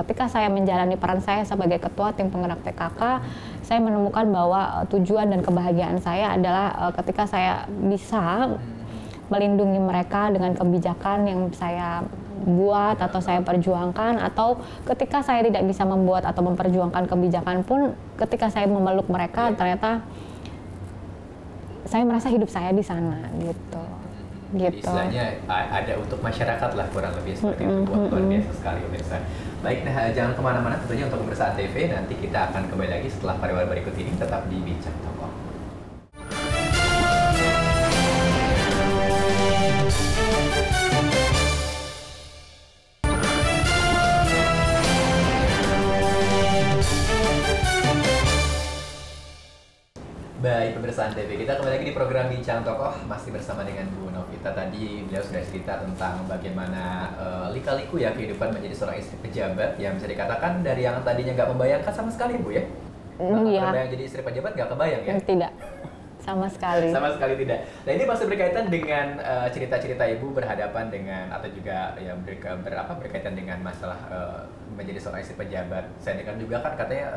ketika saya menjalani peran saya sebagai ketua tim penggerak PKK, saya menemukan bahwa tujuan dan kebahagiaan saya adalah ketika saya bisa melindungi mereka dengan kebijakan yang saya buat atau saya perjuangkan, atau ketika saya tidak bisa membuat atau memperjuangkan kebijakan pun, ketika saya memeluk mereka, ternyata saya merasa hidup saya di sana gitu. Istilahnya ada untuk masyarakat lah, kurang lebih seperti itu. Luar biasa sekali pemirsa. Baik, nah jangan kemana-mana tentunya untuk pemirsa TV, nanti kita akan kembali lagi setelah pariwara berikut ini, tetap di Bincang Tokoh. Baik, pemirsa TV, kita kembali lagi di program Bincang Tokoh, masih bersama dengan Bu Novita. Tadi beliau sudah cerita tentang bagaimana lika-liku ya kehidupan menjadi seorang istri pejabat, yang bisa dikatakan dari yang tadinya nggak membayangkan sama sekali, Bu ya? Iya. Kebayang jadi istri pejabat nggak kebayang ya? Tidak, sama sekali. Sama sekali tidak. Nah, ini masih berkaitan dengan cerita-cerita Ibu berhadapan dengan, atau juga ya berkaitan dengan masalah menjadi seorang istri pejabat. Saya dengar juga kan katanya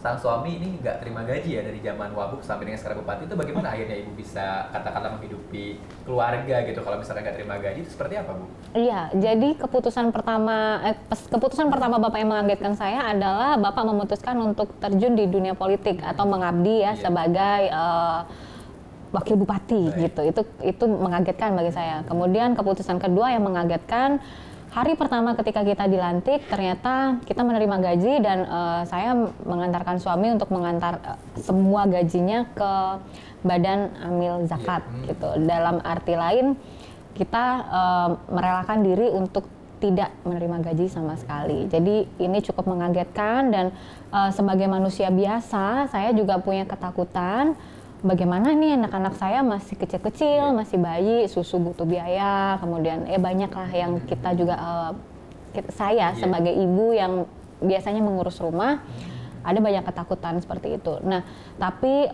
sang suami ini nggak terima gaji ya dari zaman Wabub sampai dengan sekarang Bupati. Itu bagaimana akhirnya Ibu bisa katakanlah menghidupi keluarga gitu kalau misalkan nggak terima gaji, itu seperti apa, Bu? Iya, jadi keputusan pertama Bapak yang mengagetkan saya adalah Bapak memutuskan untuk terjun di dunia politik atau mengabdi ya sebagai wakil bupati gitu. Itu mengagetkan bagi saya. Kemudian keputusan kedua yang mengagetkan, hari pertama ketika kita dilantik, ternyata kita menerima gaji, dan saya mengantarkan suami untuk mengantar semua gajinya ke Badan Amil Zakat gitu. Dalam arti lain, kita merelakan diri untuk tidak menerima gaji sama sekali. Jadi ini cukup mengagetkan, dan sebagai manusia biasa, saya juga punya ketakutan. Bagaimana nih anak-anak saya masih kecil-kecil, masih bayi, susu butuh biaya, kemudian banyak lah yang kita juga, saya sebagai ibu yang biasanya mengurus rumah, ada banyak ketakutan seperti itu. Nah, tapi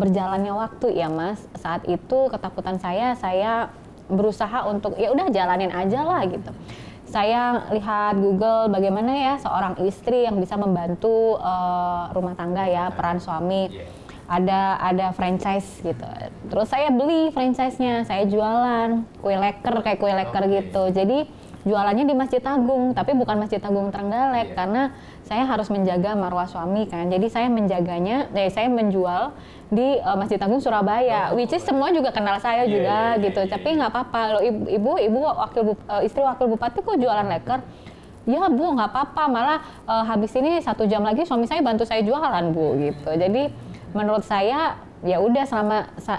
berjalannya waktu ya Mas, saat itu ketakutan saya berusaha untuk ya udah jalanin aja lah gitu. Saya lihat Google bagaimana ya seorang istri yang bisa membantu rumah tangga ya, peran suami. Ada franchise gitu. Terus saya beli franchise-nya, saya jualan kue leker gitu. Jadi jualannya di Masjid Agung, tapi bukan Masjid Agung Trenggalek, karena saya harus menjaga marwah suami kan. Jadi saya menjaganya, saya menjual di Masjid Agung Surabaya, which is semua juga kenal saya juga gitu. Tapi nggak apa-apa, loh ibu istri wakil bupati kok jualan leker? Ya Bu, nggak apa-apa, malah habis ini 1 jam lagi suami saya bantu saya jualan Bu gitu. Jadi menurut saya ya udah,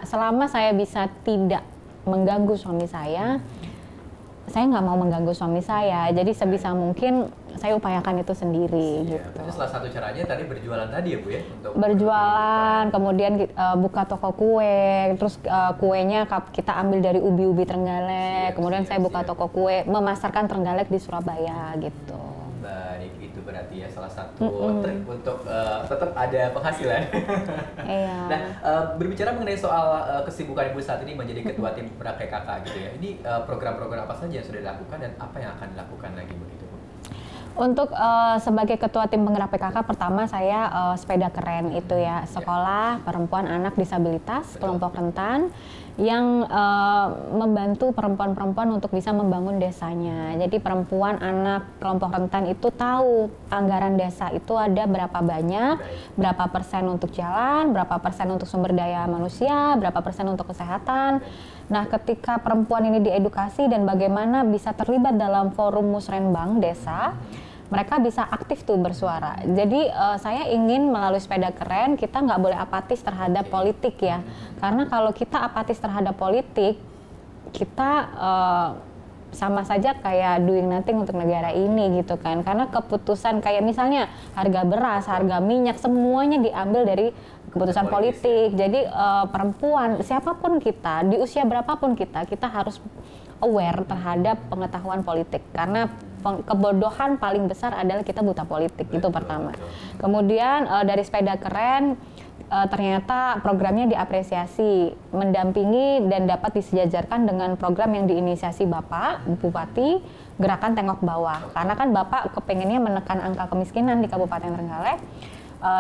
selama saya bisa tidak mengganggu suami saya nggak mau mengganggu suami saya. Jadi sebisa mungkin saya upayakan itu sendiri gitu. Itu salah satu caranya tadi berjualan tadi ya Bu ya? Untuk berjualan, kemudian buka toko kue, terus kuenya kita ambil dari ubi-ubi Trenggalek, kemudian saya buka toko kue, memasarkan Trenggalek di Surabaya gitu. Baik, itu berarti ya salah satu trik untuk tetap ada penghasilan. Iya. Nah, berbicara mengenai soal kesibukan Ibu saat ini menjadi ketua tim penggerak PKK gitu ya, ini program-program apa saja yang sudah dilakukan dan apa yang akan dilakukan lagi begitu Bu? Untuk sebagai ketua tim penggerak PKK, pertama saya sepeda keren itu ya, sekolah perempuan anak disabilitas, kelompok rentan, yang membantu perempuan-perempuan untuk bisa membangun desanya. Jadi perempuan, anak, kelompok rentan itu tahu anggaran desa itu ada berapa banyak, berapa persen untuk jalan, berapa persen untuk sumber daya manusia, berapa persen untuk kesehatan. Nah, ketika perempuan ini diedukasi dan bagaimana bisa terlibat dalam forum musrenbang desa, mereka bisa aktif tuh bersuara. Jadi saya ingin melalui sepeda keren kita nggak boleh apatis terhadap politik ya. Karena kalau kita apatis terhadap politik, kita sama saja kayak doing nothing untuk negara ini gitu kan. Karena keputusan kayak misalnya harga beras, harga minyak, semuanya diambil dari keputusan politik. Jadi perempuan, siapapun kita, di usia berapapun kita harus aware terhadap pengetahuan politik. Karena kebodohan paling besar adalah kita buta politik, itu pertama. Kemudian dari sepeda keren ternyata programnya diapresiasi, mendampingi dan dapat disejajarkan dengan program yang diinisiasi Bapak Bupati, Gerakan Tengok Bawah. Karena kan Bapak kepengennya menekan angka kemiskinan di Kabupaten Trenggalek.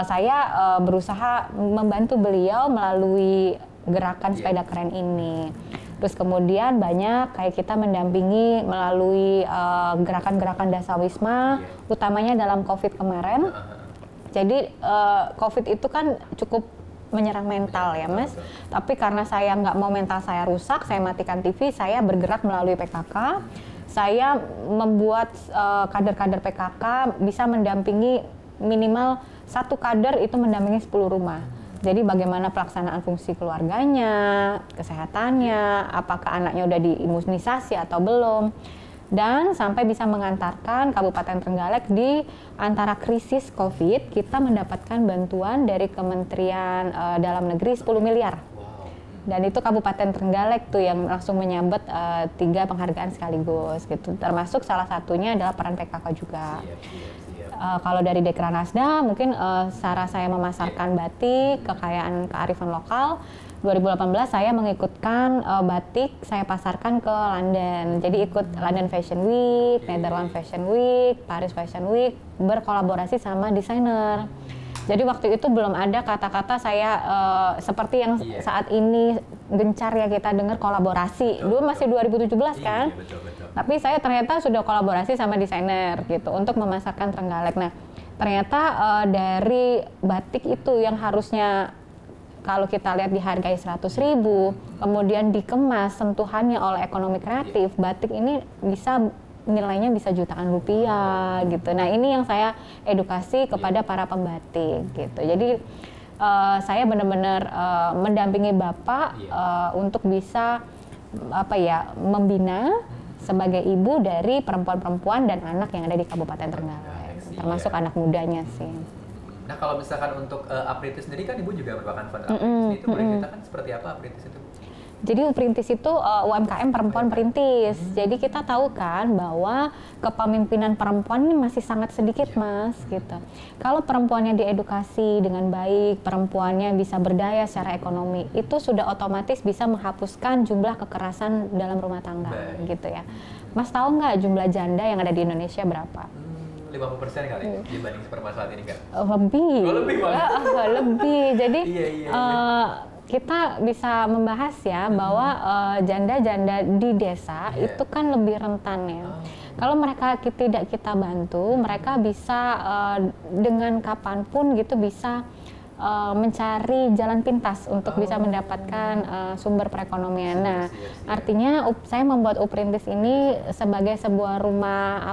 Saya berusaha membantu beliau melalui gerakan sepeda keren ini. Terus kemudian banyak kayak kita mendampingi melalui gerakan-gerakan Dasawisma, utamanya dalam COVID kemarin. Jadi COVID itu kan cukup menyerang mental ya Mas. Tapi karena saya nggak mau mental saya rusak, saya matikan TV, saya bergerak melalui PKK. Saya membuat kader-kader PKK bisa mendampingi minimal satu kader itu mendampingi 10 rumah. Jadi bagaimana pelaksanaan fungsi keluarganya, kesehatannya, apakah anaknya udah diimunisasi atau belum, dan sampai bisa mengantarkan Kabupaten Trenggalek di antara krisis COVID, kita mendapatkan bantuan dari Kementerian Dalam Negeri 10 miliar. Dan itu Kabupaten Trenggalek tuh yang langsung menyambut 3 penghargaan sekaligus gitu. Termasuk salah satunya adalah peran PKK juga. Kalau dari Dekranasda mungkin cara saya memasarkan batik, kekayaan kearifan lokal. 2018 saya mengikutkan batik, saya pasarkan ke London. Jadi ikut London Fashion Week, Netherlands Fashion Week, Paris Fashion Week, berkolaborasi sama desainer. Jadi waktu itu belum ada kata-kata saya seperti yang saat ini gencar ya kita dengar kolaborasi. Dulu masih 2017 kan? Betul. Tapi saya ternyata sudah kolaborasi sama desainer gitu untuk memasarkan Trenggalek. Nah, ternyata dari batik itu yang harusnya kalau kita lihat dihargai 100.000, kemudian dikemas sentuhannya oleh ekonomi kreatif, batik ini bisa nilainya bisa jutaan rupiah gitu. Nah, ini yang saya edukasi kepada para pembatik gitu. Jadi saya benar-benar mendampingi Bapak untuk bisa membina sebagai ibu dari perempuan-perempuan dan anak yang ada di Kabupaten Trenggalek, termasuk anak mudanya sih. Nah, kalau misalkan untuk Apritis sendiri kan Ibu juga merupakan founder Apritis. Itu boleh ceritakan seperti apa Apritis itu? Jadi Perintis itu UMKM perempuan perintis. Jadi kita tahu kan bahwa kepemimpinan perempuan ini masih sangat sedikit Mas gitu. Kalau perempuannya diedukasi dengan baik, perempuannya bisa berdaya secara ekonomi, itu sudah otomatis bisa menghapuskan jumlah kekerasan dalam rumah tangga gitu ya. Mas tahu nggak jumlah janda yang ada di Indonesia berapa? 50% kali dibanding permasalahan ini Kak? Lebih. Oh, lebih banget. Lebih. Jadi kita bisa membahas ya bahwa janda-janda di desa itu kan lebih rentan ya. Kalau mereka tidak kita bantu, mereka bisa dengan kapanpun gitu bisa mencari jalan pintas untuk bisa mendapatkan sumber perekonomian. Nah, artinya saya membuat Uprintis ini sebagai sebuah rumah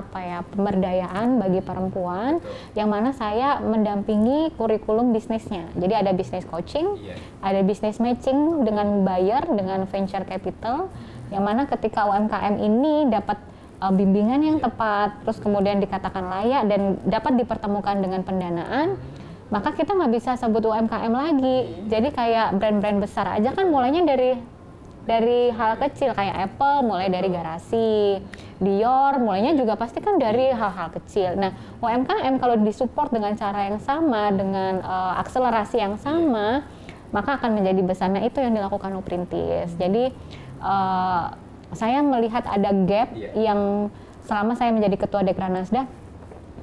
pemberdayaan bagi perempuan, yang mana saya mendampingi kurikulum bisnisnya. Jadi ada bisnis coaching, ada bisnis matching dengan buyer, dengan venture capital, yang mana ketika UMKM ini dapat bimbingan yang tepat, terus kemudian dikatakan layak dan dapat dipertemukan dengan pendanaan, maka kita nggak bisa sebut UMKM lagi. Jadi kayak brand-brand besar aja kan mulainya dari hal kecil, kayak Apple mulai dari garasi, Dior mulainya juga pasti kan dari hal-hal kecil. Nah, UMKM kalau disupport dengan cara yang sama, dengan akselerasi yang sama, maka akan menjadi besar. Nah, itu yang dilakukan Uprintis. Jadi saya melihat ada gap yang selama saya menjadi ketua Dekranasda,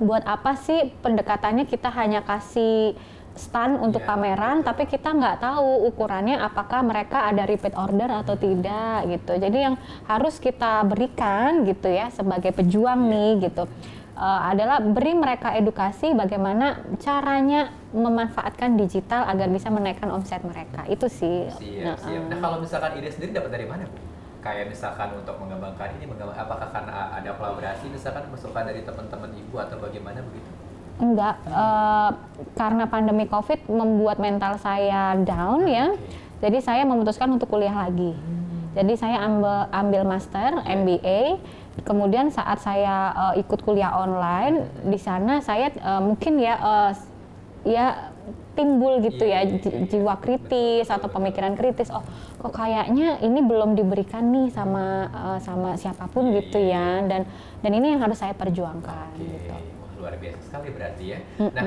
buat apa sih pendekatannya kita hanya kasih stand untuk pameran, tapi kita nggak tahu ukurannya apakah mereka ada repeat order atau tidak gitu. Jadi yang harus kita berikan gitu ya sebagai pejuang nih gitu adalah beri mereka edukasi bagaimana caranya memanfaatkan digital agar bisa menaikkan omset mereka. Itu sih. Siap. Nah kalau misalkan ide sendiri dapat dari mana, Bu? Kayak misalkan untuk mengembangkan ini, apakah karena ada kolaborasi misalkan masukan dari teman-teman Ibu atau bagaimana begitu? Enggak, karena pandemi COVID membuat mental saya down ya. Jadi saya memutuskan untuk kuliah lagi. Jadi saya ambil master MBA. Kemudian saat saya ikut kuliah online di sana saya mungkin ya timbul gitu ya jiwa kritis atau pemikiran kritis. Oh, kok kayaknya ini belum diberikan nih sama siapapun gitu ya. Dan ini yang harus saya perjuangkan gitu. Luar biasa sekali berarti ya. Nah,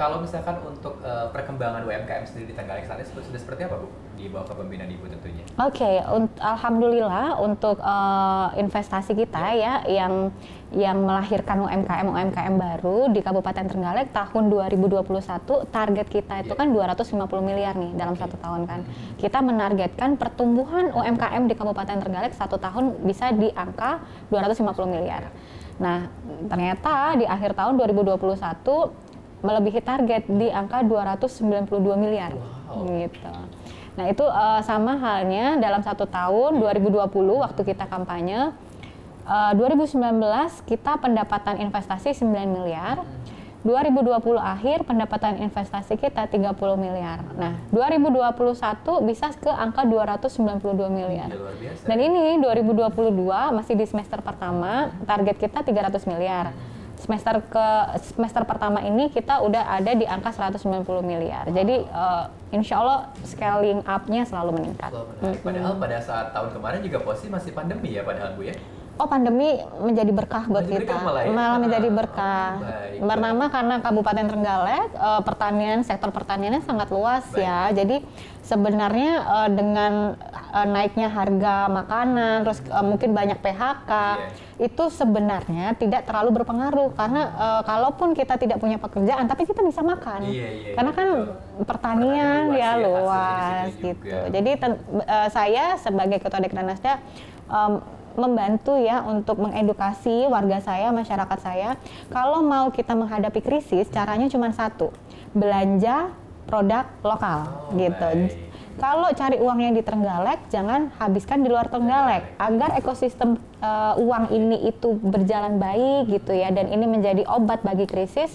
kalau misalkan untuk perkembangan UMKM sendiri di Trenggalek saat ini sudah seperti apa, Bu? Di bawah kepemimpinan Ibu tentunya. Oke, alhamdulillah untuk investasi kita ya yang melahirkan UMKM baru di Kabupaten Trenggalek tahun 2021 target kita itu kan 250 miliar nih dalam 1 tahun kan. Kita menargetkan pertumbuhan UMKM di Kabupaten Trenggalek 1 tahun bisa di angka 250 miliar. Nah, ternyata di akhir tahun 2021 melebihi target di angka 292 miliar. Gitu. Nah, itu sama halnya dalam 1 tahun 2020 waktu kita kampanye 2019 kita pendapatan investasi 9 miliar. 2020 akhir pendapatan investasi kita 30 miliar. Nah, 2021 bisa ke angka 292 miliar. Dan ini 2022 masih di semester pertama, target kita 300 miliar. Semester pertama ini kita udah ada di angka 190 miliar. Jadi insya Allah scaling up-nya selalu meningkat. Padahal pada saat tahun kemarin juga posisi masih pandemi ya padahal, Bu ya? Oh, pandemi menjadi berkah buat kita, malah menjadi berkah. Bernama karena Kabupaten Trenggalek, sektor pertaniannya sangat luas ya. Jadi sebenarnya dengan naiknya harga makanan, terus mungkin banyak PHK, itu sebenarnya tidak terlalu berpengaruh karena kalaupun kita tidak punya pekerjaan, tapi kita bisa makan. Karena kan pertanian ya luas gitu. Jadi saya sebagai Ketua Dekranasda membantu ya untuk mengedukasi warga saya, masyarakat saya. Kalau mau kita menghadapi krisis, caranya cuma satu, belanja produk lokal gitu. Kalau cari uangnya di Trenggalek, jangan habiskan di luar Trenggalek agar ekosistem uang ini itu berjalan baik gitu ya, dan ini menjadi obat bagi krisis.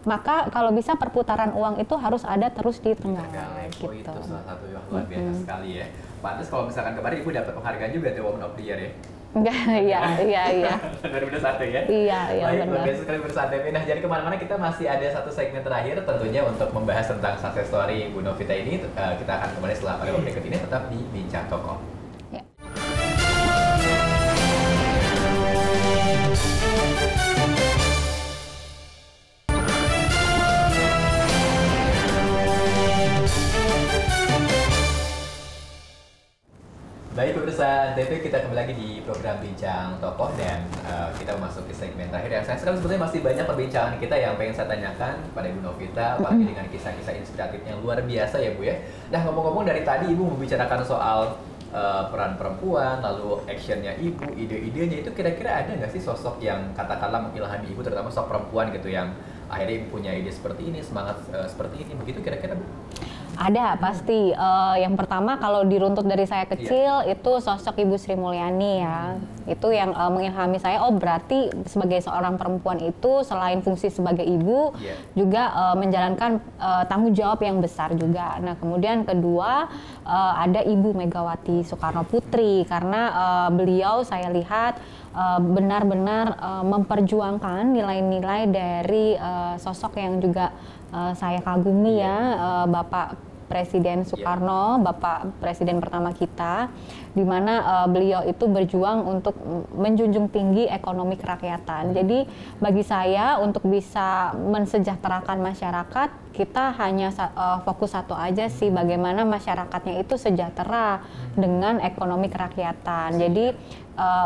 Maka kalau bisa perputaran uang itu harus ada terus di Trenggalek gitu. Itu salah satu yang luar biasa sekali ya. Pantes kalau misalkan kemarin Ibu dapat penghargaan juga The Woman of the Year ya. Enggak, iya. 2021 ya? Iya, baik, benar. Baik sekali bersama TV. Nah, jadi kemana-mana kita masih ada satu segmen terakhir tentunya untuk membahas tentang success story Bu Novita ini. Kita akan kembali setelah pada berikut ini tetap di Bincang Tokoh. Baik pemirsa TV, kita kembali lagi di program Bincang Tokoh dan kita memasuki segmen terakhir yang saya sekarang sebetulnya masih banyak perbincangan kita yang pengen saya tanyakan pada Ibu Novita, apalagi dengan kisah-kisah inspiratifnya yang luar biasa ya Bu ya. Nah ngomong-ngomong dari tadi Ibu membicarakan soal peran perempuan, lalu actionnya Ibu, ide-idenya itu kira-kira ada nggak sih sosok yang katakanlah mengilhami Ibu, terutama sosok perempuan gitu yang akhirnya Ibu punya ide seperti ini, semangat seperti ini, begitu kira-kira Bu? Ada pasti. Yang pertama kalau diruntut dari saya kecil itu sosok Ibu Sri Mulyani ya. Itu yang mengilhami saya. Oh berarti sebagai seorang perempuan itu selain fungsi sebagai ibu juga menjalankan tanggung jawab yang besar juga. Nah kemudian kedua ada Ibu Megawati Soekarno Putri karena beliau saya lihat benar-benar memperjuangkan nilai-nilai dari sosok yang juga saya kagumi ya, Bapak Presiden Soekarno, Bapak Presiden pertama kita, di mana beliau itu berjuang untuk menjunjung tinggi ekonomi kerakyatan. Jadi bagi saya untuk bisa mensejahterakan masyarakat, kita hanya fokus satu aja sih, bagaimana masyarakatnya itu sejahtera dengan ekonomi kerakyatan. Jadi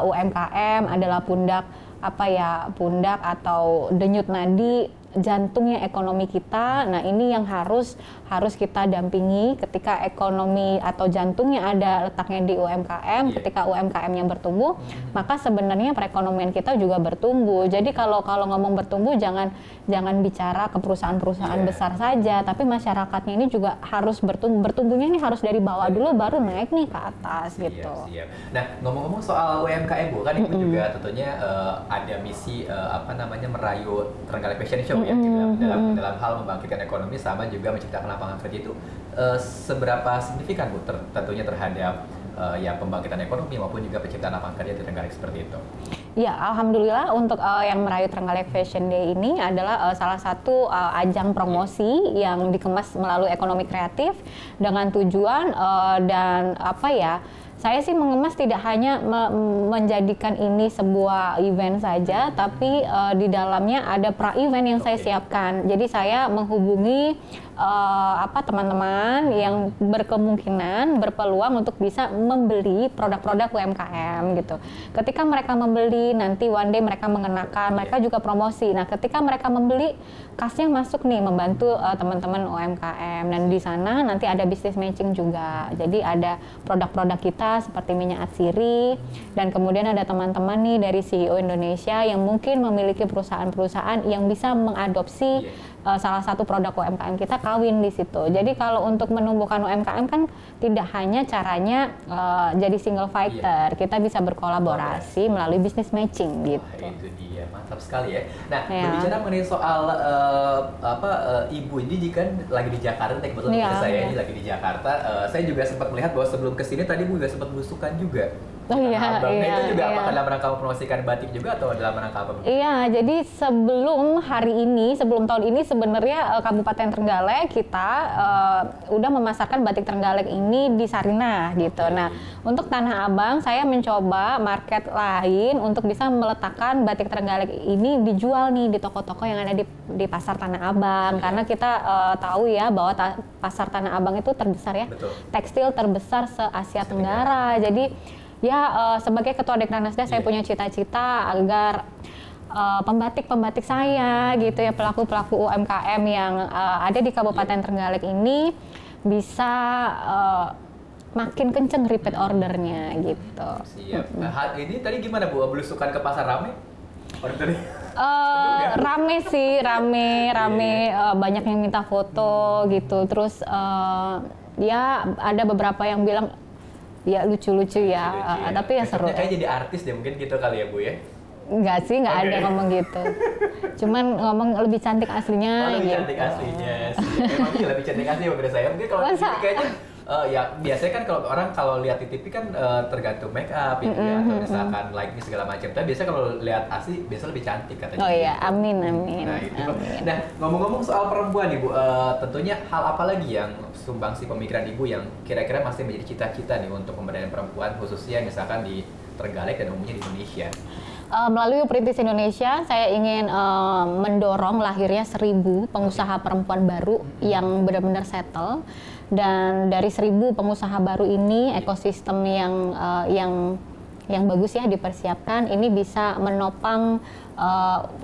UMKM adalah pundak apa ya, pundak atau denyut nadi jantungnya ekonomi kita. Nah, ini yang harus kita dampingi ketika ekonomi atau jantungnya ada letaknya di UMKM. Ketika UMKM-nya bertumbuh, maka sebenarnya perekonomian kita juga bertumbuh. Jadi kalau ngomong bertumbuh, jangan bicara ke perusahaan-perusahaan besar saja, tapi masyarakatnya ini juga harus bertumbuh. Bertumbuhnya ini harus dari bawah dulu, baru naik nih ke atas gitu. Nah, ngomong-ngomong soal UMKM, Bu, kan Ibu juga tentunya ada misi merayu Trenggalek Fashion Show ya, gitu, dalam hal membangkitkan ekonomi sama juga menciptakan lapangan kerja itu seberapa signifikan, Bu, tentunya terhadap ya pembangkitan ekonomi maupun juga penciptaan lapangan kerja di Trenggalek seperti itu? Ya, alhamdulillah untuk yang merayu Trenggalek Fashion Day ini adalah salah satu ajang promosi yang dikemas melalui ekonomi kreatif dengan tujuan dan apa ya, saya sih mengemas tidak hanya menjadikan ini sebuah event saja, tapi di dalamnya ada pra-event yang saya siapkan. Jadi saya menghubungi teman-teman yang berkemungkinan berpeluang untuk bisa membeli produk-produk UMKM gitu. Ketika mereka membeli, nanti one day mereka mengenakan, mereka juga promosi. Nah, ketika mereka membeli, kasnya masuk nih membantu teman-teman UMKM, dan di sana nanti ada business matching juga. Jadi ada produk-produk kita seperti minyak atsiri, dan kemudian ada teman-teman nih dari CEO Indonesia yang mungkin memiliki perusahaan-perusahaan yang bisa mengadopsi salah satu produk UMKM kita kawin di situ. Jadi kalau untuk menumbuhkan UMKM kan tidak hanya caranya jadi single fighter, kita bisa berkolaborasi melalui business matching gitu. Wah, itu dia, mantap sekali ya. Nah, berbicara mengenai soal Ibu ini kan lagi di Jakarta, kebetulan saya ini lagi di Jakarta. Saya juga sempat melihat bahwa sebelum kesini tadi Bu juga sempat belusukan juga. Itu juga apakah dalam rangka mempromosikan batik juga atau dalam rangka apa? Iya, jadi sebelum tahun ini sebenarnya Kabupaten Trenggalek kita udah memasarkan batik Trenggalek ini di Sarinah gitu. Nah, untuk Tanah Abang saya mencoba market lain untuk bisa meletakkan batik Trenggalek ini dijual nih di toko-toko yang ada di pasar Tanah Abang, karena kita tahu ya bahwa pasar Tanah Abang itu terbesar ya. Betul. Tekstil terbesar se-Asia Tenggara. Jadi ya, sebagai Ketua Dekranasda saya punya cita-cita agar pembatik-pembatik saya gitu ya, pelaku-pelaku UMKM yang ada di Kabupaten Trenggalek ini bisa makin kenceng repeat ordernya gitu. Siap. Nah, ini tadi gimana Bu, belusukan ke pasar rame? Ordernya? Rame sih, rame, banyak yang minta foto gitu. Terus ya ada beberapa yang bilang ya lucu-lucu ya, tapi ya seru. Kayak jadi artis deh mungkin gitu kali ya Bu ya? Enggak sih, enggak ada ngomong gitu. Cuman ngomong lebih cantik aslinya. Lebih cantik aslinya sih. Emang iya lebih cantik aslinya menurut saya. Mungkin kalau kayaknya ya biasanya kan kalau lihat di TV kan tergantung make up gitu ya, atau misalkan lighting segala macam. Tapi biasanya kalau lihat asli biasa lebih cantik katanya. Oh iya, amin. Nah, itu. Nah, ngomong-ngomong soal perempuan nih Bu, tentunya hal apa lagi yang sumbangsi pemikiran Ibu yang kira-kira masih menjadi cita-cita nih untuk pemberdayaan perempuan, khususnya misalkan di Trenggalek dan umumnya di Indonesia? Melalui Perintis Indonesia, saya ingin mendorong lahirnya 1.000 pengusaha perempuan baru yang benar-benar settle. Dan dari 1.000 pengusaha baru ini, ekosistem yang bagus ya dipersiapkan, ini bisa menopang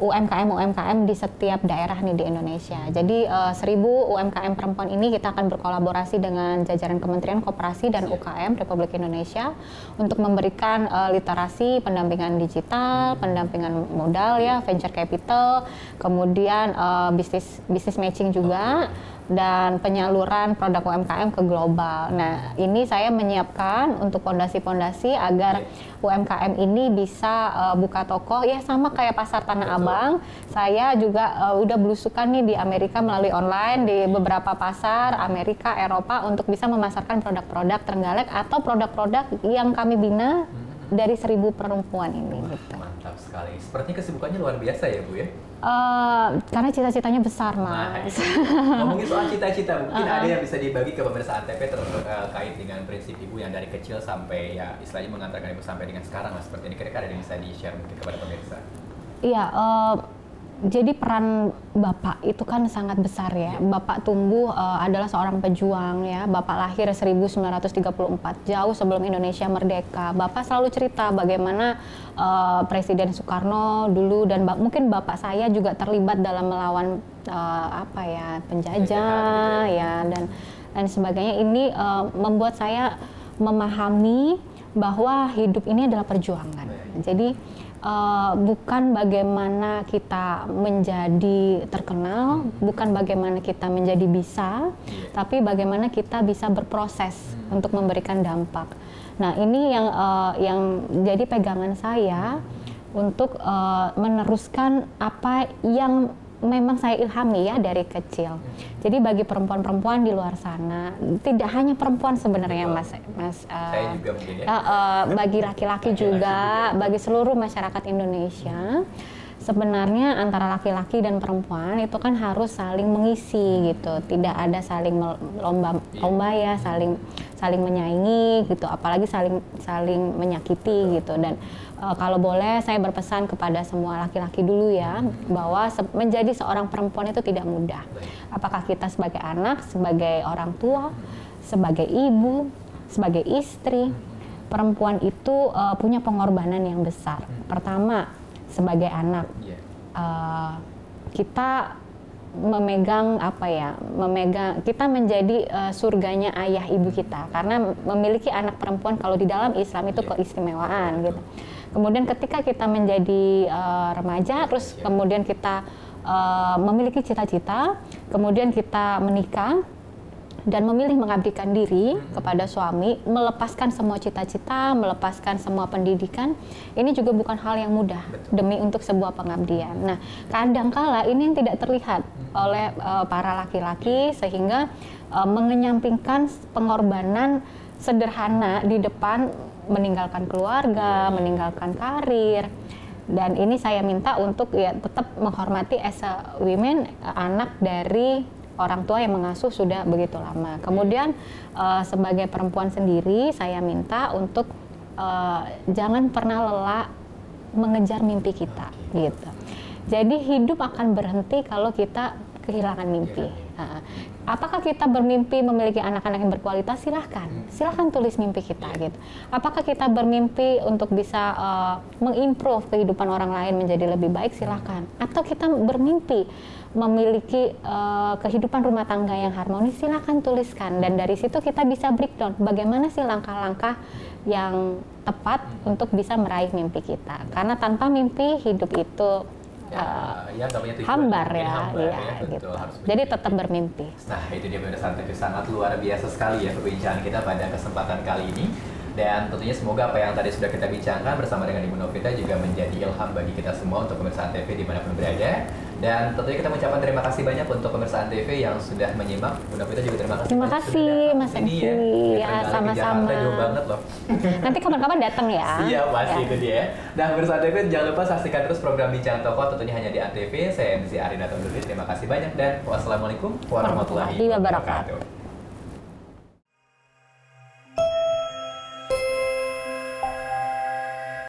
UMKM di setiap daerah nih di Indonesia. Jadi 1.000 UMKM perempuan ini kita akan berkolaborasi dengan jajaran Kementerian Koperasi dan UKM Republik Indonesia untuk memberikan literasi, pendampingan digital, pendampingan modal ya, venture capital, kemudian bisnis matching juga, dan penyaluran produk UMKM ke global. Nah, ini saya menyiapkan untuk fondasi-fondasi agar UMKM ini bisa buka toko ya sama kayak pasar Tanah Abang. Saya juga udah belusukan nih di Amerika melalui online di beberapa pasar Amerika, Eropa untuk bisa memasarkan produk-produk Trenggalek atau produk-produk yang kami bina dari 1.000 perempuan ini. Gitu. Mantap sekali. Sepertinya kesibukannya luar biasa ya Bu ya? Karena cita-citanya besar, Mas. Ngomongin soal cita-cita, mungkin ada yang bisa dibagi ke pemirsa Antv terkait dengan prinsip Ibu yang dari kecil sampai ya istilahnya mengantarkan Ibu sampai dengan sekarang lah seperti ini. Kira-kira ada yang bisa di-share mungkin kepada pemirsa? Iya, Jadi peran Bapak itu kan sangat besar ya. Bapak tumbuh adalah seorang pejuang ya. Bapak lahir 1934, jauh sebelum Indonesia merdeka. Bapak selalu cerita bagaimana Presiden Soekarno dulu dan mungkin Bapak saya juga terlibat dalam melawan penjajah ya dan sebagainya. Ini membuat saya memahami bahwa hidup ini adalah perjuangan. Jadi bukan bagaimana kita menjadi terkenal, bukan bagaimana kita menjadi bisa, tapi bagaimana kita bisa berproses untuk memberikan dampak. Nah, ini yang jadi pegangan saya untuk meneruskan apa yang memang saya ilhami ya dari kecil. Jadi bagi perempuan-perempuan di luar sana, tidak hanya perempuan sebenarnya Mas, saya juga mungkin ya. Bagi laki-laki juga, bagi seluruh masyarakat Indonesia, sebenarnya antara laki-laki dan perempuan itu kan harus saling mengisi gitu. Tidak ada saling lomba ya, saling menyaingi gitu, apalagi saling menyakiti gitu. Dan kalau boleh saya berpesan kepada semua laki-laki dulu ya, bahwa menjadi seorang perempuan itu tidak mudah. Apakah kita sebagai anak, sebagai orang tua, sebagai ibu, sebagai istri, perempuan itu punya pengorbanan yang besar. Pertama, sebagai anak, kita memegang kita menjadi surganya ayah ibu kita karena memiliki anak perempuan. Kalau di dalam Islam itu keistimewaan gitu. Kemudian ketika kita menjadi remaja, terus kemudian kita memiliki cita-cita, kemudian kita menikah dan memilih mengabdikan diri kepada suami, melepaskan semua cita-cita, melepaskan semua pendidikan, ini juga bukan hal yang mudah demi untuk sebuah pengabdian. Nah, kadangkala ini yang tidak terlihat oleh para laki-laki sehingga mengenyampingkan pengorbanan sederhana di depan, meninggalkan keluarga, meninggalkan karir. Dan ini saya minta untuk ya tetap menghormati as a women, anak dari orang tua yang mengasuh sudah begitu lama. Kemudian sebagai perempuan sendiri saya minta untuk jangan pernah lelah mengejar mimpi kita gitu. Jadi hidup akan berhenti kalau kita kehilangan mimpi. Apakah kita bermimpi memiliki anak-anak yang berkualitas? Silahkan tulis mimpi kita gitu. Apakah kita bermimpi untuk bisa mengimprove kehidupan orang lain menjadi lebih baik? Silahkan. Atau kita bermimpi memiliki kehidupan rumah tangga yang harmonis? Silahkan tuliskan. Dan dari situ kita bisa breakdown bagaimana sih langkah-langkah yang tepat untuk bisa meraih mimpi kita. Karena tanpa mimpi hidup itu hambar ya, gitu. Jadi tetap bermimpi. Nah, itu dia pemirsa TV, sangat luar biasa sekali ya perbincangan kita pada kesempatan kali ini. Dan tentunya semoga apa yang tadi sudah kita bincangkan bersama dengan Ibu Novita juga menjadi ilham bagi kita semua untuk pemirsa TV dimanapun berada. Dan tentunya kita mengucapkan terima kasih banyak untuk pemirsa TV yang sudah menyimak. Bu Novita juga terima kasih. Terima kasih Mas Enki. Ya, sama-sama. Jauh banget loh. Nanti kapan-kapan datang ya. Iya, pasti itu dia. Nah, pemirsa TV jangan lupa saksikan terus program Bincang Tokoh tentunya hanya di Antv. Saya MC Arina Tonduri. Terima kasih banyak dan wassalamualaikum warahmatullahi wabarakatuh.